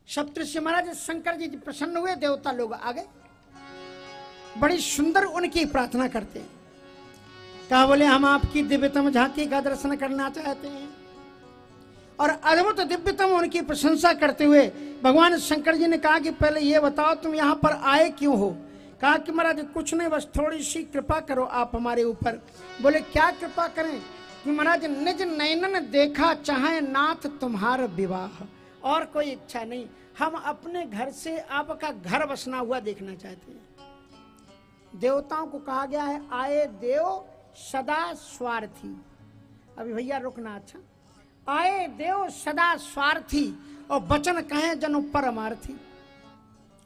सप्तऋषि महाराज शंकर जी प्रसन्न हुए, देवता लोग आ गए, बड़ी सुंदर उनकी प्रार्थना करते हैं। कहा बोले हम आपकी दिव्यतम झांकी का दर्शन करना चाहते हैं। और अद्भुत दिव्यतम उनकी प्रशंसा करते हुए भगवान शंकर जी ने कहा कि पहले ये बताओ तुम यहाँ पर आए क्यों हो। कहा कि महाराज कुछ नहीं, बस थोड़ी सी कृपा करो आप हमारे ऊपर। बोले क्या कृपा करें। कि महाराज निज नयनन देखा चाहे नाथ तुम्हारा विवाह, और कोई इच्छा नहीं, हम अपने घर से आपका घर बसना हुआ देखना चाहते हैं। देवताओं को कहा गया है आए देव सदा स्वार्थी। अभी भैया रुकना, अच्छा। आए देव सदा स्वार्थी और वचन कहें जनु परमार्थी।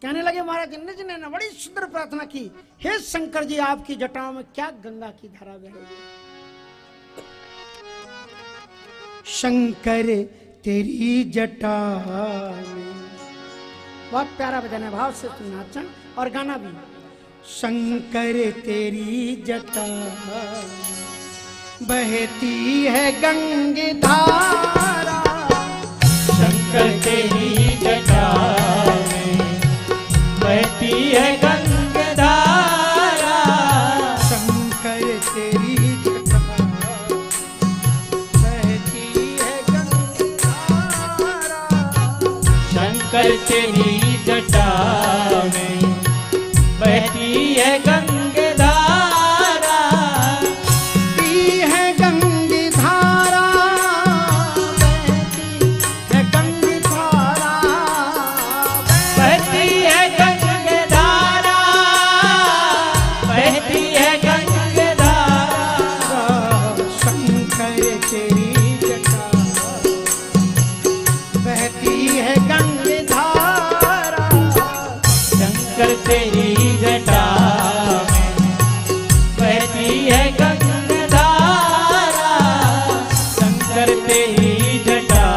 कहने लगे महाराज निज ने बड़ी सुंदर प्रार्थना की, हे शंकर जी आपकी जटाओं में क्या गंगा की धारा बह रही है। शंकर तेरी जटा में, बहुत प्यारा भजन है, भाव से सुनना। अच्छा, और गाना भी। शंकर तेरी जटा बहती है गंगा धारा, शंकर तेरी जटा में बहती है गंगा धारा। शंकर तेरी जटा बहती है गंगा धारा, शंकर तेरी जटा में बहती है गंगा धारा। बहती है गंगा धारा, बहती है गंगा धारा, बहती है गंगा धारा। शंकर तेरी जटा बहती है गंगा धारा, शंकर तेरी जटा में बहती है गंगा धारा, शंकर तेरी जटा।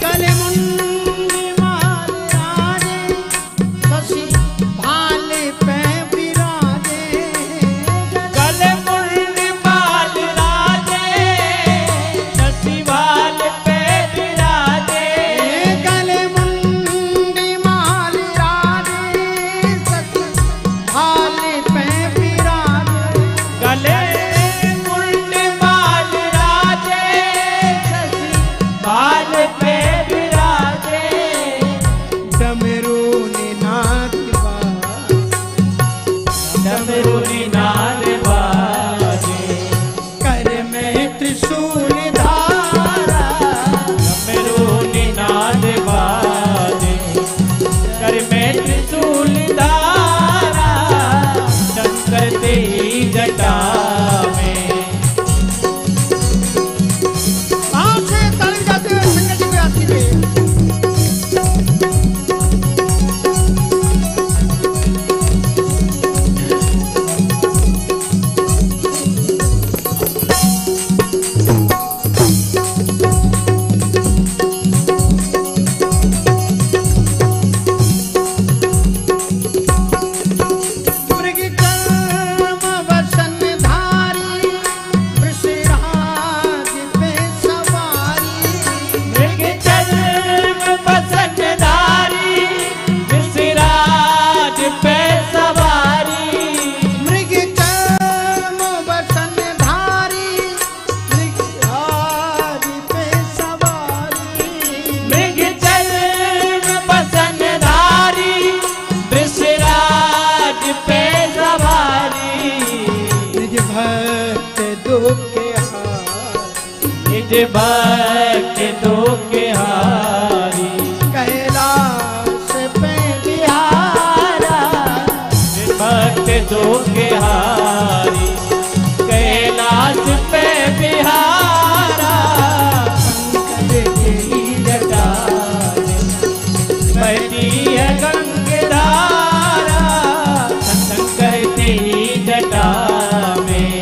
गले मुंडी माल राजे, शशि भाल पे विराजे। गले मुंड बाल राजे, शशि बाल पे विराजे। गले मुंडी माल राजे, शशि भाल पे विराजे। गले मुंड बाल राजे, शशि बाल पे विराजे। डमरू निनाद बाज, डमरू निनाद बाजे, कर में त्रिशूल धारा। डमरू निनाद बाजे, कर में त्रिशूल धारा। शंकर तेरी जटा में भाव से ताली जाते हुए शंकर जी को याद कीजिए। मृग कर्म वसन धारी, वृषराज पे सवारी। मृग चर्म बसन धारी, विषराज पे सवारी। मृग कर्म वसन धारी, वृषराज पे सवारी। मृग चर्म बसन धारी, विषराज पे सवारी। निज भक्त दुख हार, निज भक्त दुख हारी। कैलाश पे बिहारा। निज भक्त दुख हारी, कैलाश पे बिहारा। शंकर तेरी जटा बहती है गंगा धारा, शंकर तेरी जटा में।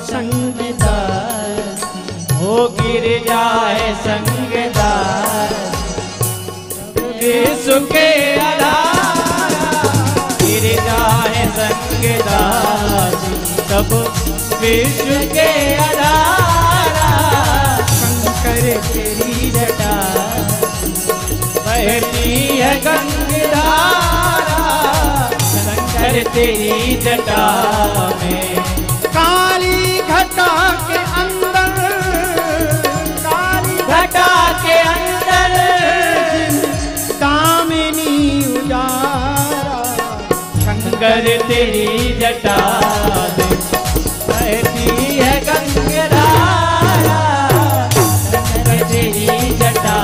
संगदार, हो गिर जाए संगदार, यीशु के आधार गिर जाए संगदार, सब विश्व के आधार। शंकर तेरी जटा बहती है गंगाधारा, शंकर तेरी जटा में। काली घटा के अंदर, काली घटा के अंदर दामिनी उजारा, शंकर तेरी जटा में बहती है गंगाधारा, शंकर तेरी जटा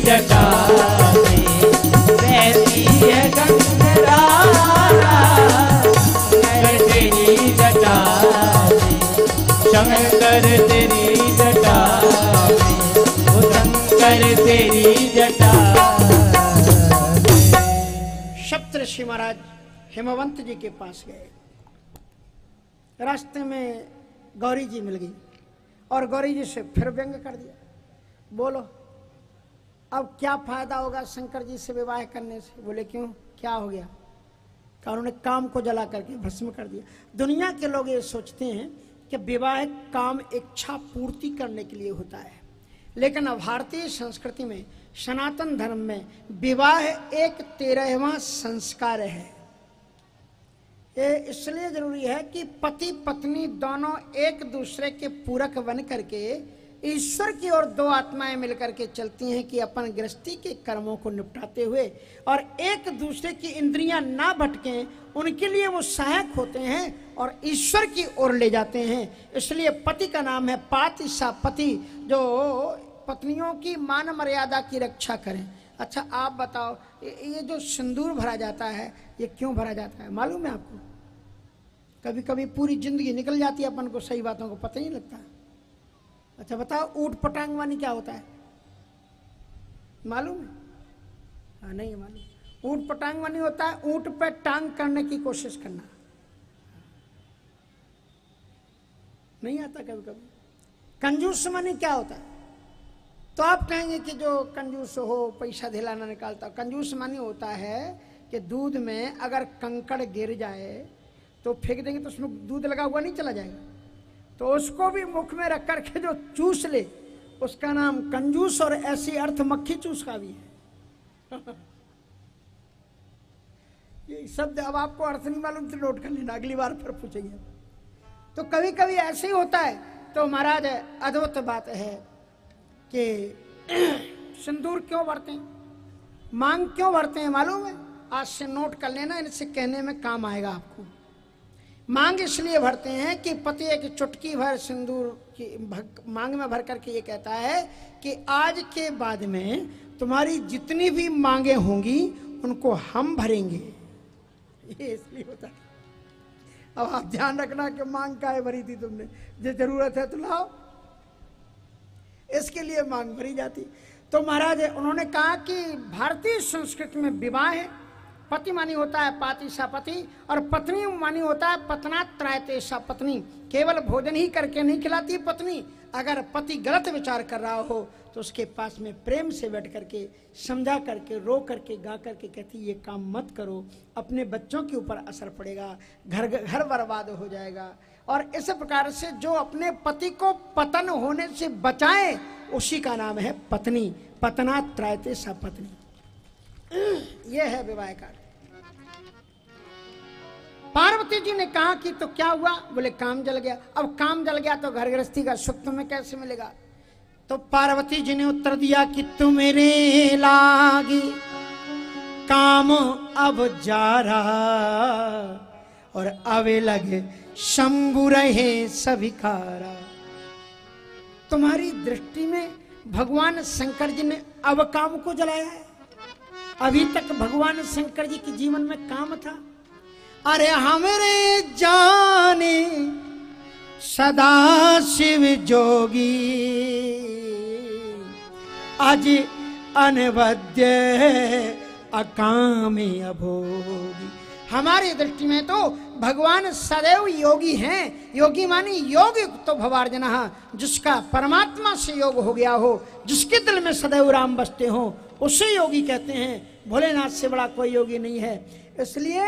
जटा बहती है गंगाधारा, शंकर तेरी जटा, शंकर तेरी जटा, ओ शंकर तेरी जटा। सप्तऋषि महाराज हिमवंत जी के पास गए। रास्ते में गौरी जी मिल गई और गौरी जी से फिर व्यंग कर दिया, बोलो अब क्या फायदा होगा शंकर जी से विवाह करने से? बोले क्यों, क्या हो गया? कहा उन्होंने काम को जला करके भस्म कर दिया। दुनिया के लोग ये सोचते हैं कि विवाह काम इच्छा पूर्ति करने के लिए होता है, लेकिन भारतीय संस्कृति में, सनातन धर्म में विवाह एक 13वां संस्कार है। ये इसलिए जरूरी है कि पति पत्नी दोनों एक दूसरे के पूरक बन करके ईश्वर की ओर दो आत्माएं मिलकर के चलती हैं कि अपन गृहस्थी के कर्मों को निपटाते हुए और एक दूसरे की इंद्रियां ना भटकें, उनके लिए वो सहायक होते हैं और ईश्वर की ओर ले जाते हैं। इसलिए पति का नाम है पातिसा, पति जो पत्नियों की मान मर्यादा की रक्षा करें। अच्छा आप बताओ, ये जो सिंदूर भरा जाता है ये क्यों भरा जाता है मालूम है आपको? कभी कभी पूरी जिंदगी निकल जाती है, अपन को सही बातों को पता ही नहीं लगता। अच्छा बताओ, ऊंट पटांग वानी क्या होता है मालूम है? हाँ नहीं मालूम। ऊंट पटांग वानी होता है ऊंट पे टांग करने की कोशिश करना, नहीं आता कभी कभी। कंजूस मानी क्या होता है? तो आप कहेंगे कि जो कंजूस हो पैसा ढिलाना निकालता, कंजूस मानी होता है कि दूध में अगर कंकड़ गिर जाए तो फेंक देंगे तो उसमें दूध लगा हुआ नहीं चला जाएगा, तो उसको भी मुख में रख करके जो चूस ले उसका नाम कंजूस। और ऐसी अर्थ मक्खी चूस का भी है। ये शब्द अब आपको अर्थ नहीं मालूम तो नोट कर लेना, अगली बार फिर पूछेंगे। तो कभी कभी ऐसे ही होता है। तो महाराज अद्भुत बात है कि सिंदूर क्यों भरते हैं, मांग क्यों भरते हैं मालूम है? आज से नोट कर लेना, इनसे कहने में काम आएगा आपको। मांग इसलिए भरते हैं कि पति एक चुटकी भर सिंदूर की मांग में भर करके ये कहता है कि आज के बाद में तुम्हारी जितनी भी मांगे होंगी उनको हम भरेंगे। ये इसलिए होता है। अब आप ध्यान रखना कि मांग काहे भरी थी तुमने, जो जरूरत है तो लाओ, इसके लिए मांग भरी जाती। तो महाराज उन्होंने कहा कि भारतीय संस्कृति में विवाह है, पति मानी होता है पातिसा पति और पत्नी मानी होता है पत्नात्रयतेषा पत्नी। केवल भोजन ही करके नहीं खिलाती पत्नी, अगर पति गलत विचार कर रहा हो तो उसके पास में प्रेम से बैठ करके समझा करके रो करके गा करके कहती ये काम मत करो, अपने बच्चों के ऊपर असर पड़ेगा, घर बर्बाद हो जाएगा। और इस प्रकार से जो अपने पति को पतन होने से बचाए उसी का नाम है पत्नी, पत्नात्रयतेषा पत्नी। यह है विवाह का। पार्वती जी ने कहा कि तो क्या हुआ? बोले काम जल गया। अब काम जल गया तो घर गृहस्थी का सुख तुम्हें कैसे मिलेगा? तो पार्वती जी ने उत्तर दिया कि तुम्हें लागी काम अब जा रहा और आवे लगे शंभु रहे सभी खारा। तुम्हारी दृष्टि में भगवान शंकर जी ने अब काम को जलाया है? अभी तक भगवान शंकर जी के जीवन में काम था। अरे हमरे जाने सदा शिव जोगी, आज अनवद्य अकामे अभोगी। हमारी दृष्टि में तो भगवान सदैव योगी हैं। योगी मानी योग तो भवार्जन, जिसका परमात्मा से योग हो गया हो, जिसके दिल में सदैव राम बसते हो, उसे योगी कहते हैं। भोलेनाथ से बड़ा कोई योगी नहीं है। इसलिए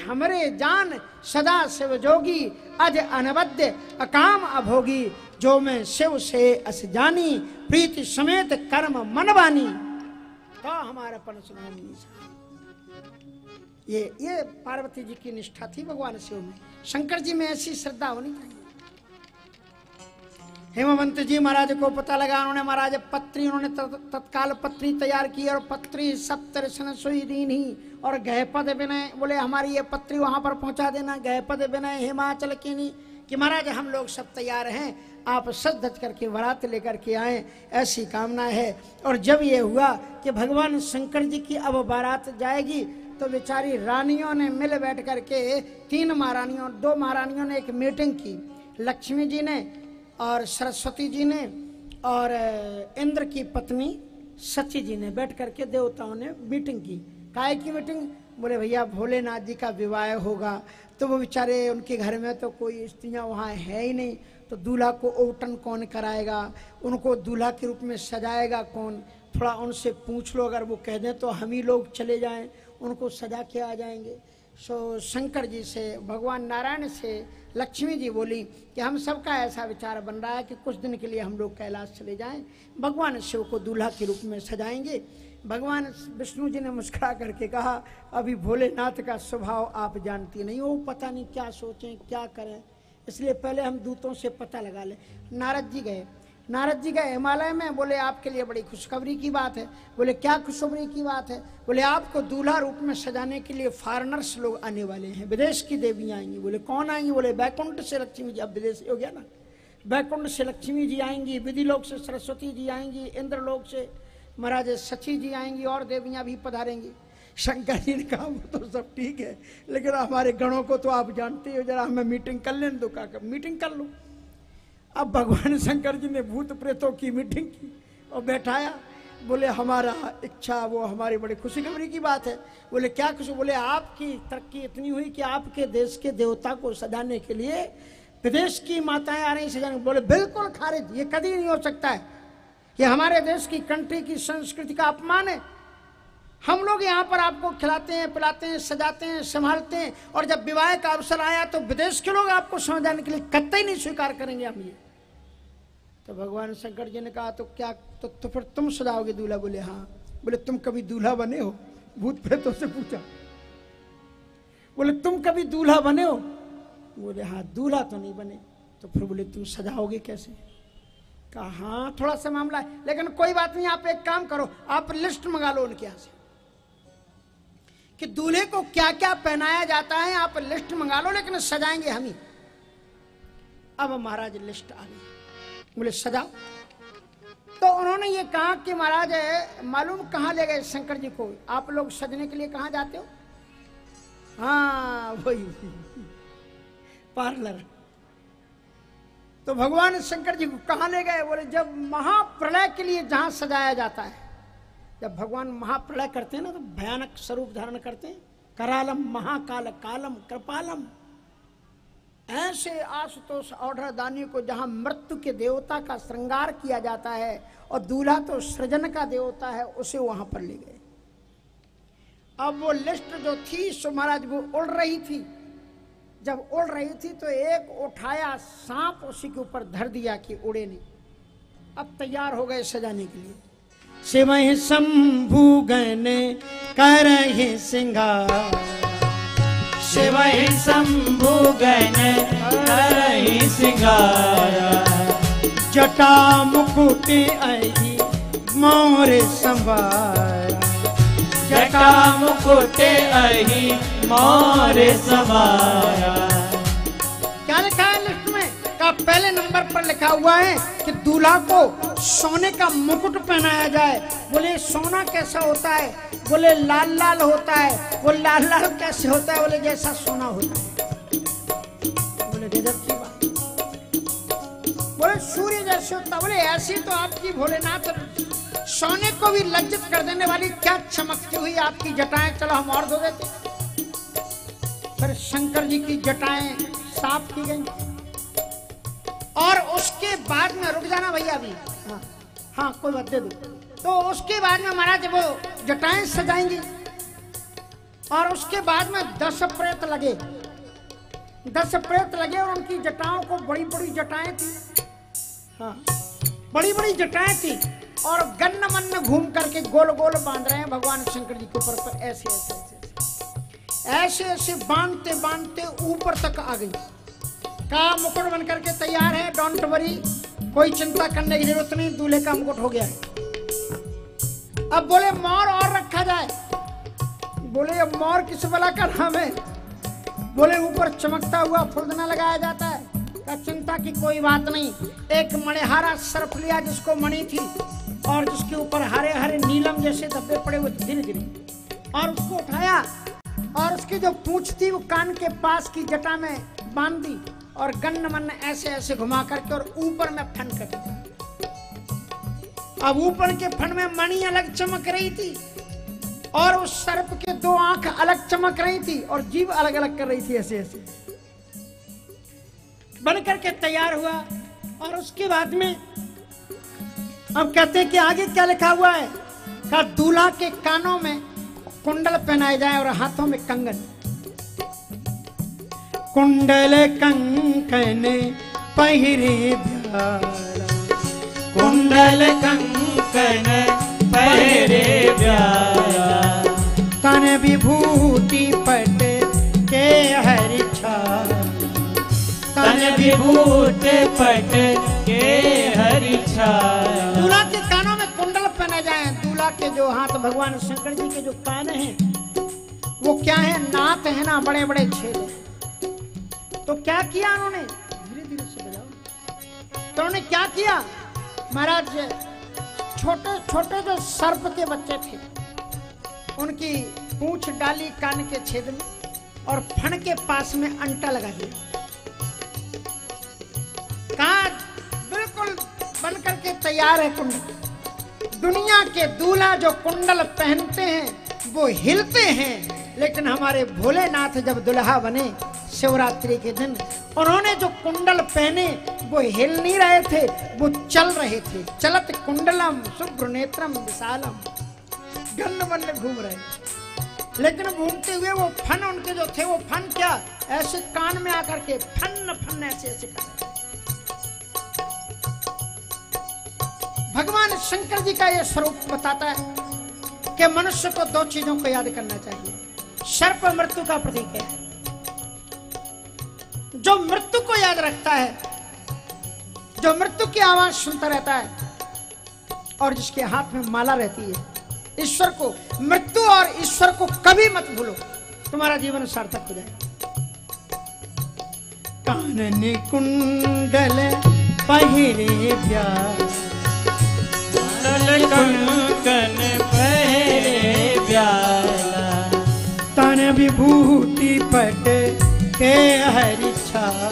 हमारे जान सदा शिव जोगी, अज अनबद्ध अकाम अभोगी। जो मैं शिव से अस जानी, प्रीति समेत कर्म मन बानी, का हमारा पन सुनामी। ये पार्वती जी की निष्ठा थी भगवान शिव में। शंकर जी में ऐसी श्रद्धा होनी चाहिए। हेमवंत जी महाराज को पता लगा, उन्होंने महाराज पत्री, उन्होंने तत्काल पत्री तैयार की और पत्री सप्तर्षण सुई दीनी और गहपद विनय, बोले हमारी ये पत्री वहां पर पहुंचा देना। गहपद विनय हिमाचल की नहीं कि महाराज हम लोग सब तैयार हैं, आप सज धज करके बारात लेकर के आए, ऐसी कामना है। और जब ये हुआ कि भगवान शंकर जी की अब बारात जाएगी, तो बेचारी रानियों ने मिल बैठ करके, 3 महारानियों, 2 महारानियों ने एक मीटिंग की। लक्ष्मी जी ने और सरस्वती जी ने और इंद्र की पत्नी सची जी ने बैठ करके देवताओं ने मीटिंग की। काय की मीटिंग? बोले भैया भोलेनाथ जी का विवाह होगा, तो वो बेचारे उनके घर में तो कोई स्त्रियां वहाँ है ही नहीं, तो दूल्हा को ओवटन कौन कराएगा, उनको दूल्हा के रूप में सजाएगा कौन? थोड़ा उनसे पूछ लो, अगर वो कह दें तो हम ही लोग चले जाएं, उनको सजा के आ जाएंगे। सो शंकर जी से, भगवान नारायण से लक्ष्मी जी बोली कि हम सबका ऐसा विचार बन रहा है कि कुछ दिन के लिए हम लोग कैलाश चले जाएं, भगवान शिव को दूल्हा के रूप में सजाएंगे। भगवान विष्णु जी ने मुस्कुरा करके कहा, अभी भोलेनाथ का स्वभाव आप जानती नहीं हो, पता नहीं क्या सोचें क्या करें, इसलिए पहले हम दूतों से पता लगा लें। नारद जी गए हिमालय में। बोले आपके लिए बड़ी खुशखबरी की बात है। बोले क्या खुशखबरी की बात है? बोले आपको दूल्हा रूप में सजाने के लिए फॉरेनर्स लोग आने वाले हैं, विदेश की देवियां आएंगी। बोले कौन आएंगी? बोले बैकुंठ से लक्ष्मी जी, अब विदेश हो गया ना, बैकुंठ से लक्ष्मी जी आएंगी, विधि लोक से सरस्वती जी आएंगी, इंद्र लोक से महाराज सची जी आएंगी, और देवियां भी पधारेंगी। शंकर जी ने कहा वो तो सब ठीक है, लेकिन हमारे गणों को तो आप जानते हो, जरा हमें मीटिंग कर लेने दो। का मीटिंग कर लो। अब भगवान शंकर जी ने भूत प्रेतों की मीटिंग की और बैठाया। बोले हमारा इच्छा, वो हमारी बड़ी खुशखबरी की बात है। बोले क्या खुशी? बोले आपकी तरक्की इतनी हुई कि आपके देश के देवता को सजाने के लिए विदेश की माताएं आ रही सजाने। बोले बिल्कुल खारिज, ये कभी नहीं हो सकता है, ये हमारे देश की कंट्री की संस्कृति का अपमान है। हम लोग यहाँ पर आपको खिलाते हैं, पिलाते हैं, सजाते हैं, संभालते हैं, और जब विवाह का अवसर आया तो विदेश के लोग आपको समझाने के लिए कतई नहीं स्वीकार करेंगे हम ये। तो भगवान शंकर जी ने कहा तो क्या, तो फिर तुम सजाओगे दूल्हा? बोले हाँ। बोले तुम कभी दूल्हा बने हो? भूत प्रेतों से पूछा। बोले तुम कभी दूल्हा बने हो? बोले हाँ दूल्हा तो नहीं बने। तो फिर बोले तुम सजाओगे कैसे? कहा हाँ थोड़ा सा मामला है, लेकिन कोई बात नहीं, आप एक काम करो, आप लिस्ट मंगा लो उनके यहाँ से कि दूल्हे को क्या क्या पहनाया जाता है, आप लिस्ट मंगा लो, लेकिन सजाएंगे हम ही। अब महाराज लिस्ट आ गई। बोले सजाओ। तो उन्होंने ये कहा कि महाराज मालूम कहाँ ले गए शंकर जी को, आप लोग सजने के लिए कहाँ जाते हो? हाँ वही पार्लर। तो भगवान शंकर जी को कहाँ ले गए? बोले जब महाप्रलय के लिए जहां सजाया जाता है, जब भगवान महाप्रलय करते हैं ना तो भयानक स्वरूप धारण करते हैं। करालम महाकाल कालम कृपालम, ऐसे आशुतोष ऑर्डर दानी को जहां मृत्यु के देवता का श्रृंगार किया जाता है और दूल्हा तो सृजन का देवता है, उसे वहां पर ले गए। अब वो लिस्ट जो थी सो महाराज वो उड़ रही थी। जब उड़ रही थी तो एक उठाया सांप उसी के ऊपर धर दिया कि उड़े नहीं। अब तैयार हो गए सजाने के लिए। शिवहि शंभु गण करहि सिंगार, शिवहि शंभु गण करहि सिंगार, जटा मुकुट अहि मोर संवार, जटा मुकुट अहि मोर संवार। क्या लिखा है लिस्ट में? का पहले नंबर पर लिखा हुआ है कि दूल्हा को सोने का मुकुट पहनाया जाए। बोले सोना कैसा होता है? बोले लाल लाल होता है। वो लाल लाल कैसे होता है? बोले जैसा सोना होता है। बोले गजब की बात। बोले सूर्य जैसे होता। बोले ऐसी तो आपकी भोलेनाथ सोने को भी लज्जित कर देने वाली क्या चमकती हुई आपकी जटाएं, चलो हम और धो देते। फिर शंकर जी की जटाएं साफ की गई और उसके बाद में, रुक जाना भैया अभी, हाँ कोई बात दे दो। तो उसके बाद में महाराज वो जटाएं सजाएंगी और उसके बाद में 10 प्रेत लगे, 10 प्रेत लगे और उनकी जटाओं को बड़ी बड़ी जटाएं थी, हाँ बड़ी बड़ी जटाएं थी और गन्न मन घूम करके गोल गोल बांध रहे हैं भगवान शंकर जी के ऊपर। पर ऐसे ऐसे ऐसे ऐसे ऐसे बांधते बांधते ऊपर तक आ गई। का मुकुट बन करके तैयार है, डोंट वरी, कोई चिंता करने की जरूरत नहीं, दूल्हे का मुकुट हो गया है। अब बोले मोर और रखा जाए, बोले अब मोर किस बला का नाम है, बोले ऊपर चमकता हुआ फुलदना लगाया जाता है। का चिंता की कोई बात नहीं, एक मणिहारा सर्प लिया जिसको मणि थी और जिसके ऊपर हरे हरे नीलम जैसे धब्बे पड़े हुए धीरे धीरे, और उसको उठाया और उसकी जो पूंछ थी वो कान के पास की जटा में बांध दी और गन्न मन ऐसे ऐसे घुमा करके और ऊपर में फन कर दिया। अब ऊपर के फन में मणि अलग चमक रही थी और उस सर्प के 2 आंख अलग चमक रही थी और जीभ अलग अलग कर रही थी, ऐसे ऐसे बन करके तैयार हुआ। और उसके बाद में अब कहते हैं कि आगे क्या लिखा हुआ है, का दूल्हा के कानों में कुंडल पहनाए जाए और हाथों में कंगन। कुंडल कंकन पहिरे प्यारा, कुंडल कंकन पहिरे प्यारा, तन विभूति पट के हरि छाया, तन विभूति पट के हरि छाया। दूल्हा के कानों में कुंडल पहने जाए। दूल्हा के जो हाथ, भगवान शंकर जी के जो कान हैं वो क्या है, नाथ है ना, बड़े बड़े छेद हैं। तो क्या किया उन्होंने, धीरे धीरे से बजाओ, तो उन्होंने क्या किया महाराज, छोटे छोटे जो सर्प के बच्चे थे उनकी पूंछ डाली कान के छेद में और फण के पास में अंटा लगा दिया। कहा बिल्कुल बन करके तैयार है कुंडल। दुनिया के दूल्हा जो कुंडल पहनते हैं वो हिलते हैं, लेकिन हमारे भोलेनाथ जब दुल्हा बने शिवरात्रि के दिन, उन्होंने जो कुंडल पहने वो हिल नहीं रहे थे, वो चल रहे थे। चलत कुंडलम शुभ्र नेत्रम विशालम, गन्न मन घूम रहे, लेकिन घूमते हुए वो फन उनके जो थे, वो फन क्या, ऐसे कान में आकर के फन फन ऐसे ऐसे कर। भगवान शंकर जी का यह स्वरूप बताता है कि मनुष्य को 2 चीजों को याद करना चाहिए। सर्प मृत्यु का प्रतीक है, जो मृत्यु को याद रखता है, जो मृत्यु की आवाज सुनता रहता है और जिसके हाथ में माला रहती है, ईश्वर को, मृत्यु और ईश्वर को कभी मत भूलो, तुम्हारा जीवन सार्थक हो जाए। कानन कुंडल पहिरे प्यारा, कुंडल कंकन पहिरे प्यारा, तन विभूति पट के हरि छाया,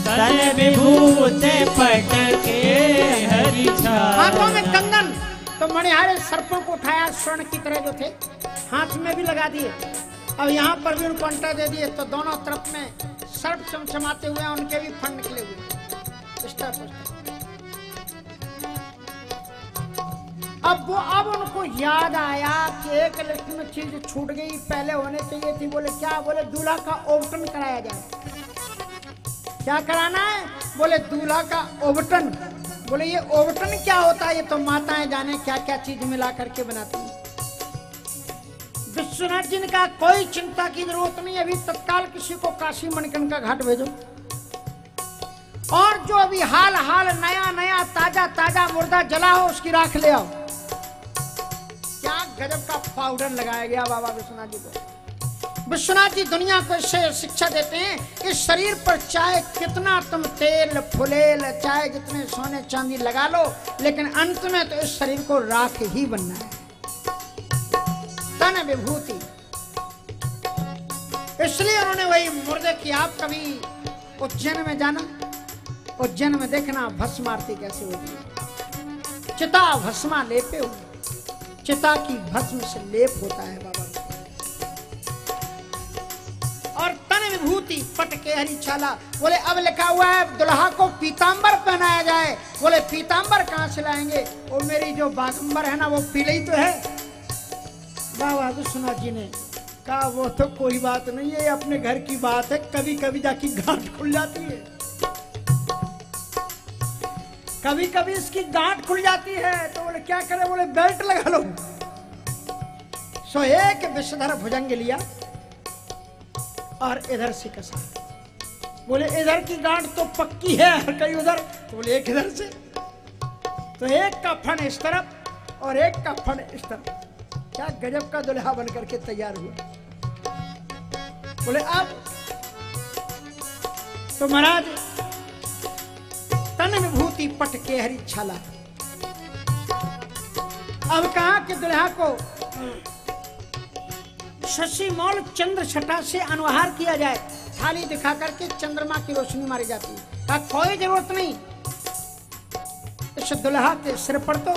तन विभूति पट के हरि छाया। हाथों में कंगन, तो मणिहारे सर्पों को उठाया, स्वर्ण की तरह जो थे हाथ में भी लगा दिए। अब यहाँ पर भी उनको अंटा दे दिए, तो दोनों तरफ में सर्प चमचमाते हुए उनके भी फन निकले हुए। अब उनको याद आया कि एक लिस्ट में चीज छूट गई, पहले होने चाहिए थी। बोले क्या, बोले दूल्हा का ओवटन कराया जाए। क्या कराना है, बोले दूल्हा का ओवटन। बोले ये ओवटन क्या होता है, ये तो माताएं जाने क्या क्या चीज मिला करके बनाती हैं। विश्वनाथ जी ने कहा कोई चिंता की जरूरत नहीं, अभी तत्काल किसी को काशी मणिकर्णिका घाट भेजो और जो अभी हाल हाल नया नया ताजा ताजा मुर्दा जला हो उसकी राख ले आओ। क्या गजब का पाउडर लगाया गया बाबा विश्वनाथ जी को। विश्वनाथ जी दुनिया को इससे शिक्षा देते हैं कि शरीर पर चाहे कितना तुम तेल फुलेल, चाहे जितने सोने चांदी लगा लो, लेकिन अंत में तो इस शरीर को राख ही बनना है। तन विभूति, इसलिए उन्होंने वही मुर्दे की, आप कभी उज्जैन में जाना, उज्जैन में देखना भस्म आरती कैसे होती है। चिता भस्मा लेपे हो, चिता की भस्म से लेप होता है बाबा। और तन विभूति पट के हरी छाला, बोले अब लिखा हुआ है दुल्हा को पीतांबर पहनाया जाए। बोले पीतांबर कहां से लाएंगे? वो मेरी जो बागंबर है ना वो पीले ही तो है। बाबा विश्वनाथ जी ने कहा वो तो कोई बात नहीं है, अपने घर की बात है, कभी कभी जाके गांठ खुल जाती है, कभी कभी इसकी गांठ खुल जाती है। तो बोले क्या करे? बोले बेल्ट लगा लो। सो एक विषधर भुजंग लिया और इधर से कसा। बोले इधर की गांठ तो पक्की है, और कहीं उधर। तो बोले एक इधर से। तो एक का फण इस तरफ और एक का फण इस तरफ। क्या गजब का दुल्हा बनकर के तैयार हुआ। बोले अब तो महाराज तन विभूति पट के हरी छाला। अब कहा कि दुल्हा को शशि मौल चंद्र छटा से अनुहार किया जाए। थाली दिखा करके चंद्रमा की रोशनी मारी जाती है। कहा कोई जरूरत नहीं, इस दुल्हा के सिर पर तो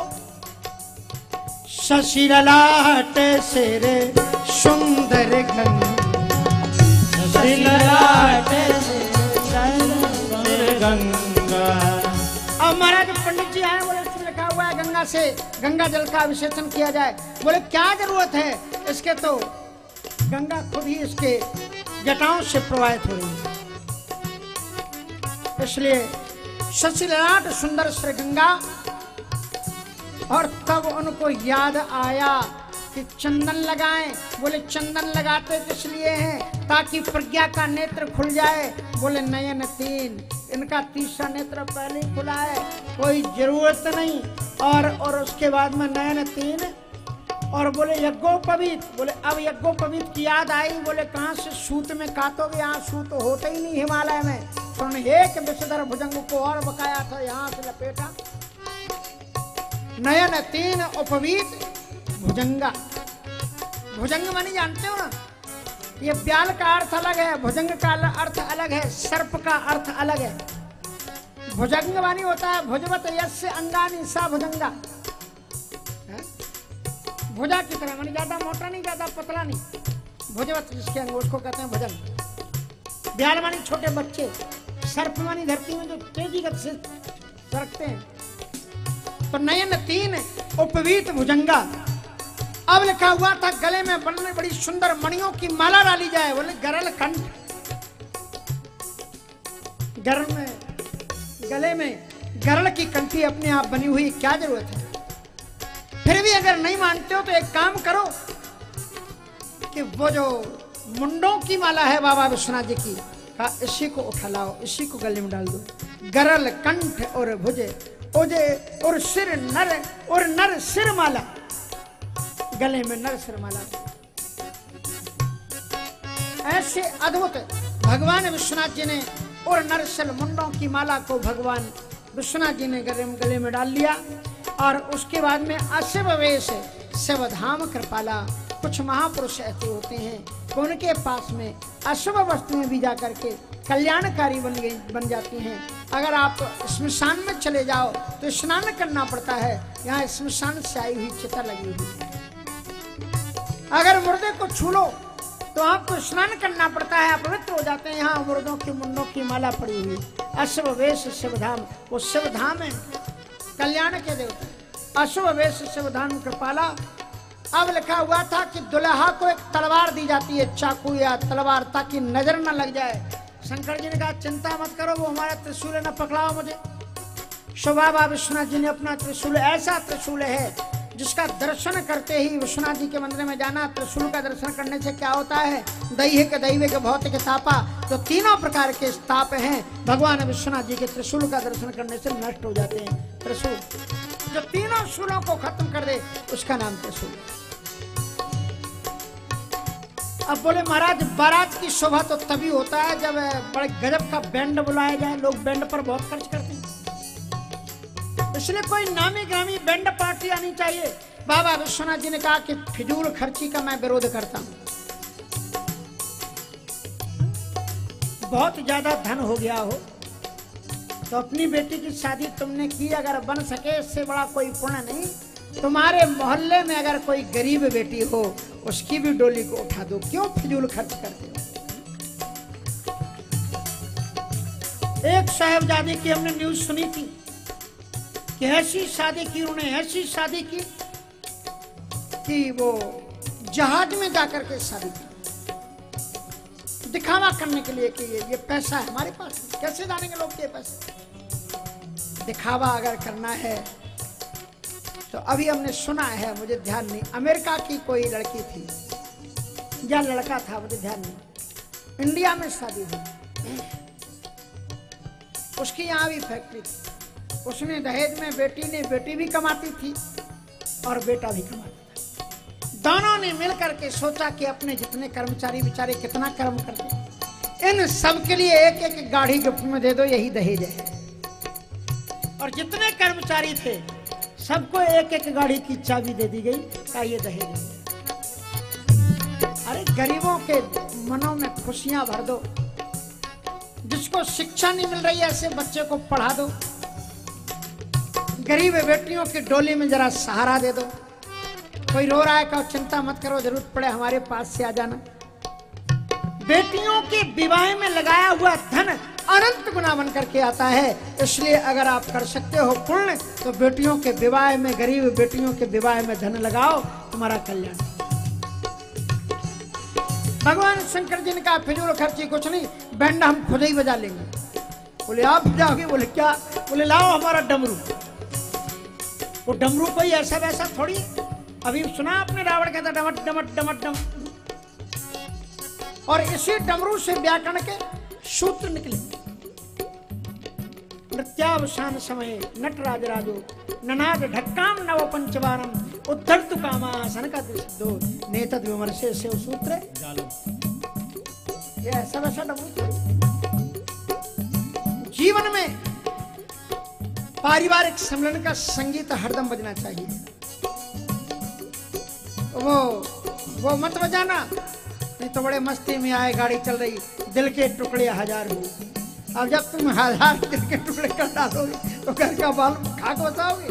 शशि ललाट सिर सुंदर गंगा, शशि ललाट सिर गंगा। अब महाराज पंडित जी आए, बोले इसमें लिखा हुआ है गंगा से गंगा जल का अभिषेचन किया जाए। बोले क्या जरूरत है इसके, तो गंगा खुद ही इसके जटाओं से प्रवाहित हो रही है, इसलिए शशि ललाट सुंदर श्री गंगा। और तब उनको याद आया कि चंदन लगाएं। बोले चंदन लगाते किस लिए हैं? ताकि प्रज्ञा का नेत्र खुल जाए। बोले नयन तीन, इनका तीसरा नेत्र पहले ही खुला है, कोई जरूरत नहीं। और उसके बाद में नयन तीन। और बोले यज्ञोपवीत। बोले अब यज्ञोपवीत की याद आई। बोले कहाँ से सूत में काटोगे, यहाँ सूत होते ही नहीं हिमालय में। तो एक विषधर भुजंग को और बकाया था, यहाँ से लपेटा। नयन तीन उपवीत भुजंगा। भुजंग मानी जानते हो ना, ये ब्याल का अर्थ अलग है, भुजंग का अर्थ अलग है, सर्प का अर्थ अलग है। भुजंग मानी होता है भुजवत यस्य अंगानि सा भुजंगा। भुजा की तरह मानी, ज्यादा मोटा नहीं ज्यादा पतला नहीं, भुजवत जिसके अंग उसको कहते हैं भुजंग। ब्याल मानी छोटे बच्चे, सर्प मानी धरती में जो तेजी गति से सरकते हैं। तो नयन तीन उपवीत भुजंगा। अब लिखा हुआ था गले में बनने बड़ी सुंदर मणियों की माला डाली जाए। बोले गरल कंठ, गले में गरल की कंठी अपने आप बनी हुई, क्या जरूरत है? फिर भी अगर नहीं मानते हो तो एक काम करो कि वो जो मुंडों की माला है बाबा विश्वनाथ जी की, कहा इसी को उठा लाओ, इसी को गले में डाल दो। गरल कंठ और भुजे ओजे और सिर नर, और नर सिर माला, गले में नर सिर माला। ऐसे अद्भुत भगवान विश्वनाथ जी ने और नरसल मुंडों की माला को भगवान विश्वनाथ जी ने गले में डाल लिया। और उसके बाद में अशिव वेश शिवधाम कृपाला। कुछ महापुरुष ऐसे होते हैं उनके पास में अशुभ वस्तुएं भी जाकर के कल्याणकारी बन जाती हैं। अगर आप स्मशान में चले जाओ तो स्नान करना पड़ता है, यहाँ स्मशान से आई हुई चिता लगी हुई है। अगर मुर्दे को छू लो तो आपको स्नान करना पड़ता है, अपवित्र हो जाते हैं। यहाँ मुर्दों की मुंडों की माला पड़ी हुई। अशुभ वेश शिवधाम, वो शिवधाम है, कल्याण के देवता। अशुभ वेश शिवधाम कृपाला। अब लिखा हुआ था कि दुल्हा को एक तलवार दी जाती है, चाकू या तलवार, ताकि नजर न लग जाए। शंकर जी ने कहा चिंता मत करो, वो हमारा त्रिशूल न पकड़ाओ मुझे। बाबा विश्वनाथ जी ने अपना त्रिशूल, ऐसा त्रिशूल है जिसका दर्शन करते ही विश्वनाथ जी के मंदिर में जाना। त्रिशूल का दर्शन करने से क्या होता है? दैहिक दैविक भौतिक तापा, जो तीनों प्रकार के ताप हैं भगवान विश्वनाथ जी के त्रिशूल का दर्शन करने से नष्ट हो जाते हैं। त्रिशूल जो तीनों शूलों को खत्म कर दे उसका नाम त्रिशूल। अब बोले महाराज बारात की शोभा तो तभी होता है जब बड़े गजब का बैंड बुलाया जाए। लोग बैंड पर बहुत खर्च करते हैं, इसलिए कोई नामी ग्रामी बैंड पार्टी आनी चाहिए। बाबा विश्वनाथ जी ने कहा कि फिजूल खर्ची का मैं विरोध करता हूं। बहुत ज्यादा धन हो गया हो तो अपनी बेटी की शादी तुमने की, अगर बन सके इससे बड़ा कोई पुण्य नहीं। तुम्हारे मोहल्ले में अगर कोई गरीब बेटी हो उसकी भी डोली को उठा दो, क्यों फिजूल खर्च करते हो। एक साहिबजादे की हमने न्यूज सुनी थी कि ऐसी शादी की उन्होंने, ऐसी शादी की कि वो जहाज में जाकर के शादी की, दिखावा करने के लिए कि ये पैसा है हमारे पास। कैसे जानेंगे लोग के पैसे। दिखावा अगर करना है तो अभी हमने सुना है, मुझे ध्यान नहीं, अमेरिका की कोई लड़की थी या लड़का था, मुझे ध्यान नहीं, इंडिया में शादी हुई, उसकी यहाँ भी फैक्ट्री थी, उसने दहेज में बेटी भी कमाती थी और बेटा भी कमाता था। दोनों ने मिलकर के सोचा कि अपने जितने कर्मचारी बेचारे कितना कर्म करते, इन सब के लिए एक एक गाड़ी गिफ्ट में दे दो, यही दहेज है। और जितने कर्मचारी थे सबको एक एक गाड़ी की चाबी दे दी गई, का ये दहेज है। अरे गरीबों के मनों में खुशियां भर दो, जिसको शिक्षा नहीं मिल रही है ऐसे बच्चे को पढ़ा दो, गरीब बेटियों की डोली में जरा सहारा दे दो। कोई रो रहा है, कहो चिंता मत करो, जरूरत पड़े हमारे पास से आ जाना। बेटियों के विवाह में लगाया हुआ धन अनंत गुना बन करके आता है, इसलिए अगर आप कर सकते हो पुण्य तो बेटियों के विवाह में, गरीब बेटियों के विवाह में धन लगाओ, तुम्हारा कल्याण। भगवान शंकर जी ने कहा फिजूल खर्ची कुछ नहीं, बैंड हम खुद ही बजा लेंगे। बोले आप बजाओगे? बोले क्या? बोले लाओ हमारा डमरू। वो डमरू कोई ऐसा वैसा थोड़ी, अभी सुना आपने रावण कहता डमट डमट डमट डम, और इसी डमरू से व्याकरण के सूत्र निकले। नृत्यावसान समय नटराज राजो ननाद ढक्काम नव पंचवारम उद्धर्तु कामासन का सिद्धो नेतद विमर्शे से सूत्र। ये ऐसा वैसा डमरू। जीवन में पारिवारिक सम्मेलन का संगीत हरदम बजना चाहिए। वो मत बजाना, नहीं तो बड़े मस्ती में आए, गाड़ी चल रही, दिल के टुकड़े हजार हो। अब जब तुम हजार दिल के टुकड़े कर डालोगे तो घर का बाल खाक बचाओगे।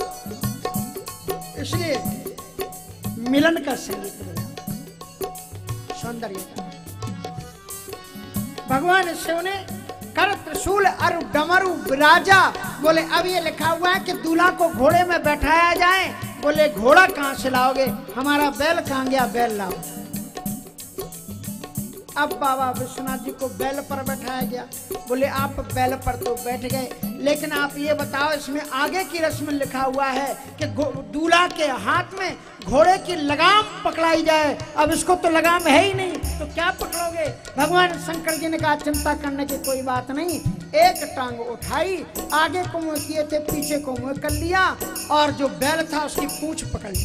इसलिए मिलन का संगीत बजाओ, सौंदर्य का। भगवान शिव ने कर त्रिशूल और डमरू विराजा। बोले अब ये लिखा हुआ है कि दूल्हा को घोड़े में बैठाया जाए। बोले घोड़ा कहाँ से लाओगे, हमारा बैल कहाँ गया, बैल लाओ। अब बाबा विश्वनाथ जी को बैल पर बैठाया गया। बोले आप बैल पर तो बैठ गए, लेकिन आप ये बताओ इसमें आगे की रस्म लिखा हुआ है कि दूल्हा के हाथ में घोड़े की लगाम पकड़ाई जाए। अब इसको तो लगाम है ही नहीं, तो क्या पकड़ोगे। भगवान शंकर जी ने कहा चिंता करने की कोई बात नहीं। एक टांग उठाई, आगे को मुंह किए थे, पीछे को मुंह कर लिया, और जो बैल था उसकी पूंछ पकड़ ली।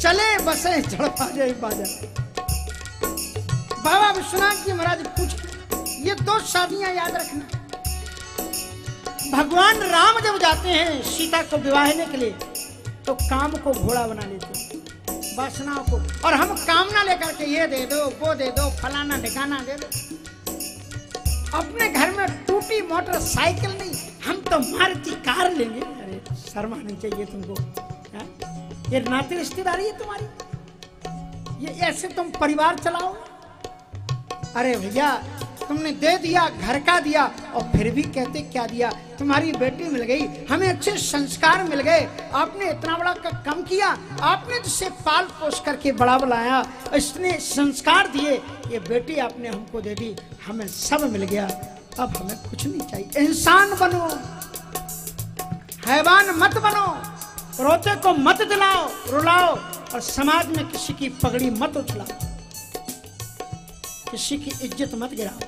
चले बसे झड़पा जाए बाजा। बाबा विश्वनाथ जी महाराज पूछ, ये दो शादियां याद रखना। भगवान राम जब जाते हैं सीता को विवाहने के लिए तो काम को घोड़ा बना लेते हैं, वासनाओं को, और हम कामना लेकर के ये दे दो, वो दे दो, फलाना ठिकाना दे दो। अपने घर में टूटी मोटरसाइकिल नहीं, हम तो मारुति कार लेंगे। अरे शर्म आनी चाहिए तुमको। ये नाते रिश्तेदारी है तुम्हारी, ये ऐसे तुम परिवार चलाओ। अरे भैया तुमने दे दिया, घर का दिया, और फिर भी कहते क्या दिया। तुम्हारी बेटी मिल गई, हमें अच्छे संस्कार मिल गए, आपने इतना बड़ा कम किया, आपने जिसे पाल पोस करके बड़ा बनाया, इसने संस्कार दिए, ये बेटी आपने हमको दे दी, हमें सब मिल गया, अब हमें कुछ नहीं चाहिए। इंसान बनो, हैवान मत बनो, रोते को मत दिलाओ रुलाओ, और समाज में किसी की पगड़ी मत उछलाओ, किसी की इज्जत मत गिराओ।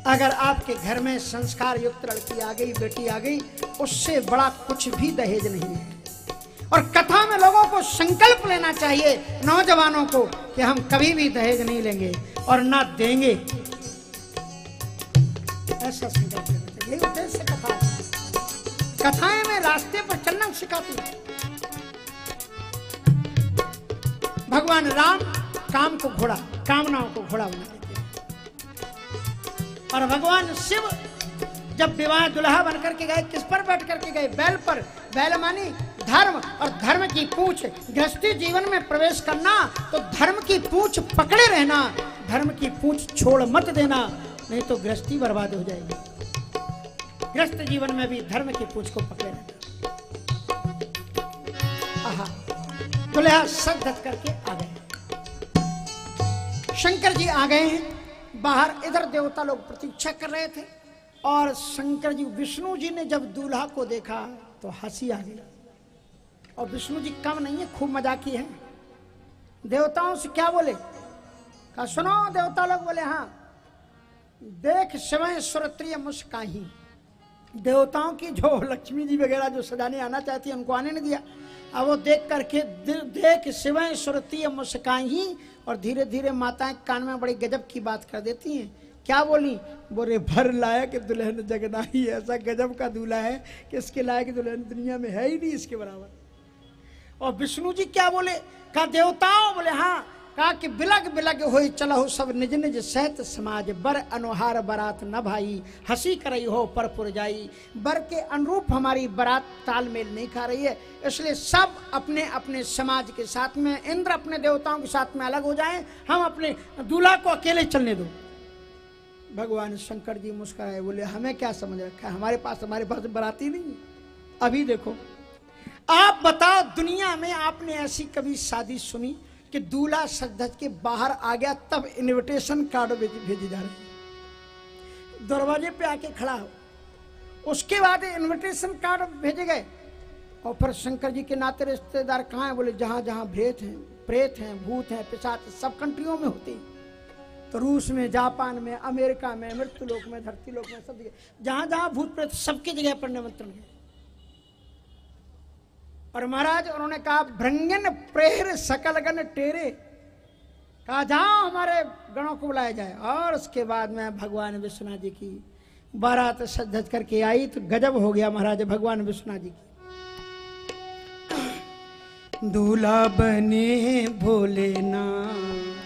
अगर आपके घर में संस्कार युक्त लड़की आ गई, बेटी आ गई, उससे बड़ा कुछ भी दहेज नहीं है। और कथा में लोगों को संकल्प लेना चाहिए, नौजवानों को, कि हम कभी भी दहेज नहीं लेंगे और ना देंगे। ऐसा संकल्प लेना चाहिए। उद्देश्य कथाएं में रास्ते पर चलना सिखाती है। भगवान राम काम को घोड़ा, कामनाओं को घोड़ा बना देते। और भगवान शिव जब विवाह दुल्हा बनकर के गए, किस पर बैठ करके गए? बैल पर। बैल मानी धर्म, और धर्म की पूंछ। गृहस्थी जीवन में प्रवेश करना तो धर्म की पूंछ पकड़े रहना, धर्म की पूंछ छोड़ मत देना, नहीं तो गृहस्थी बर्बाद हो जाएगी। गृहस्थ जीवन में भी धर्म की पूंछ को पकड़े रहना। आहा, दुल्हा सज धज करके आ गए। शंकर जी आ गए हैं बाहर। इधर देवता लोग प्रतीक्षा कर रहे थे, और शंकर जी, विष्णु जी ने जब दूल्हा को देखा तो हंसी आ गई। और विष्णु जी कम नहीं है, खूब मजाकी है। देवताओं से क्या बोले? कहा सुनो देवता लोग। बोले हाँ। देख शिवं सुरत्रिय मुस्काही। देवताओं की जो लक्ष्मी जी वगैरह जो सजाने आना चाहती है उनको आने नहीं दिया। अब वो देख करके देख शिवं सुरत्रिय मुस्काही, और धीरे धीरे माताएं कान में बड़ी गजब की बात कर देती हैं। क्या बोली? बोले भर लायक दुल्हन जगना ही, ऐसा गजब का दूल्हा है कि इसके लायक दुल्हन दुनिया में है ही नहीं इसके बराबर। और विष्णु जी क्या बोले? कहा देवताओं। बोले हाँ। कहा कि बिलग बिलग होई चलहु सब निज निज सहत समाज, बर अनुहार बरात न भाई, हंसी करई हो पर पुर जाई। बर के अनुरूप हमारी बरात तालमेल नहीं खा रही है, इसलिए सब अपने अपने समाज के साथ में, इंद्र अपने देवताओं के साथ में अलग हो जाएं, हम अपने दूल्हा को अकेले चलने दो। भगवान शंकर जी मुस्कुराए, बोले हमें क्या समझ रखा है, हमारे पास बराती नहीं है। अभी देखो, आप बताओ दुनिया में आपने ऐसी कभी शादी सुनी कि दूल्हा सज धज के बाहर आ गया तब इनविटेशन कार्ड भेजे जा रहे हैं, दरवाजे पे आके खड़ा हो, उसके बाद इनविटेशन कार्ड भेजे गए। और फिर शंकर जी के नाते रिश्तेदार कहाँ हैं? बोले जहाँ जहाँ भूत हैं, प्रेत हैं, भूत हैं, पिशाच सब कंट्रियों में होते हैं। तो रूस में, जापान में, अमेरिका में, मृत्यु लोक में, धरती लोक में, सब जगह जहां जहां भूत प्रेत सबकी जगह पर निमंत्रण है। और महाराज उन्होंने कहा भृंगन प्रेर सकलगन टेरे, कहा जाओ हमारे गणों को बुलाया जाए। और उसके बाद में भगवान विश्वनाथ जी की बारात सज धज करके आई तो गजब हो गया महाराज भगवान विश्वनाथ जी की। दूल्हा बने भोलेनाथ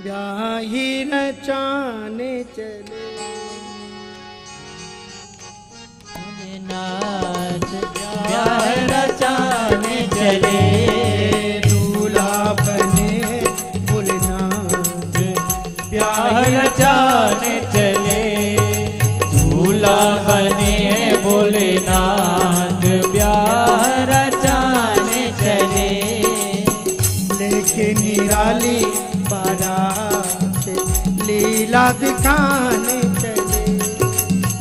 ब्याही रचाने चले, ब्याह रचाने चले। दूल्हा बने भोलेनाथ ब्याह रचाने चले, दूल्हा बने भोलेनाथ ब्याह रचाने चले। लेके निराली बारात लीला दिखाने चले,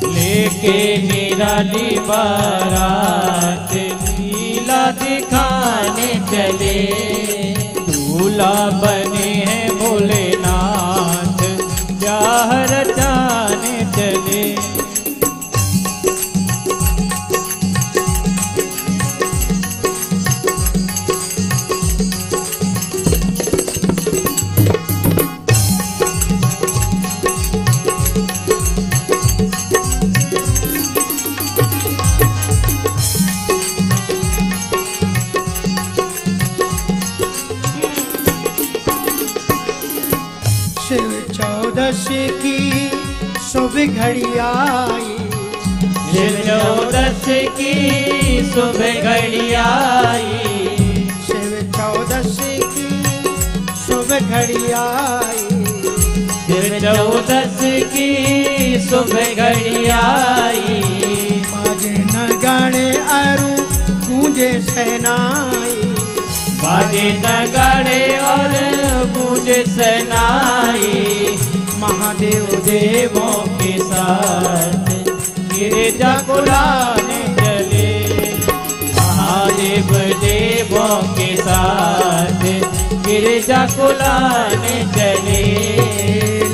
लेके निराली बारात लीला दिखाने चले। दूल्हा बने हैं भोलेनाथ ब्याह रचाने चले। चौदशी की शुभ घड़ी आई, शिव चौदशी की शुभ घड़ी आई। शिव चौदशी की शुभ घड़ी आई, शिव चौदशी की शुभ घड़ी आई। बाजे नगाड़े अरु गूंजे सहनाई, बाजे नगाड़े और गूंजे सहनाई। महादेव देवों के साथ गिरिजा कुलाने चले, महादेव देवों के साथ गिरिजा कुलाने चले।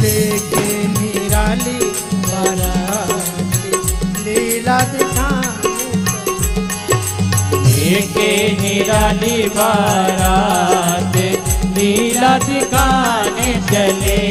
लेके निराली बारात लीला दिखाने चले, लेके निराली बारात लीला दिखाने चले।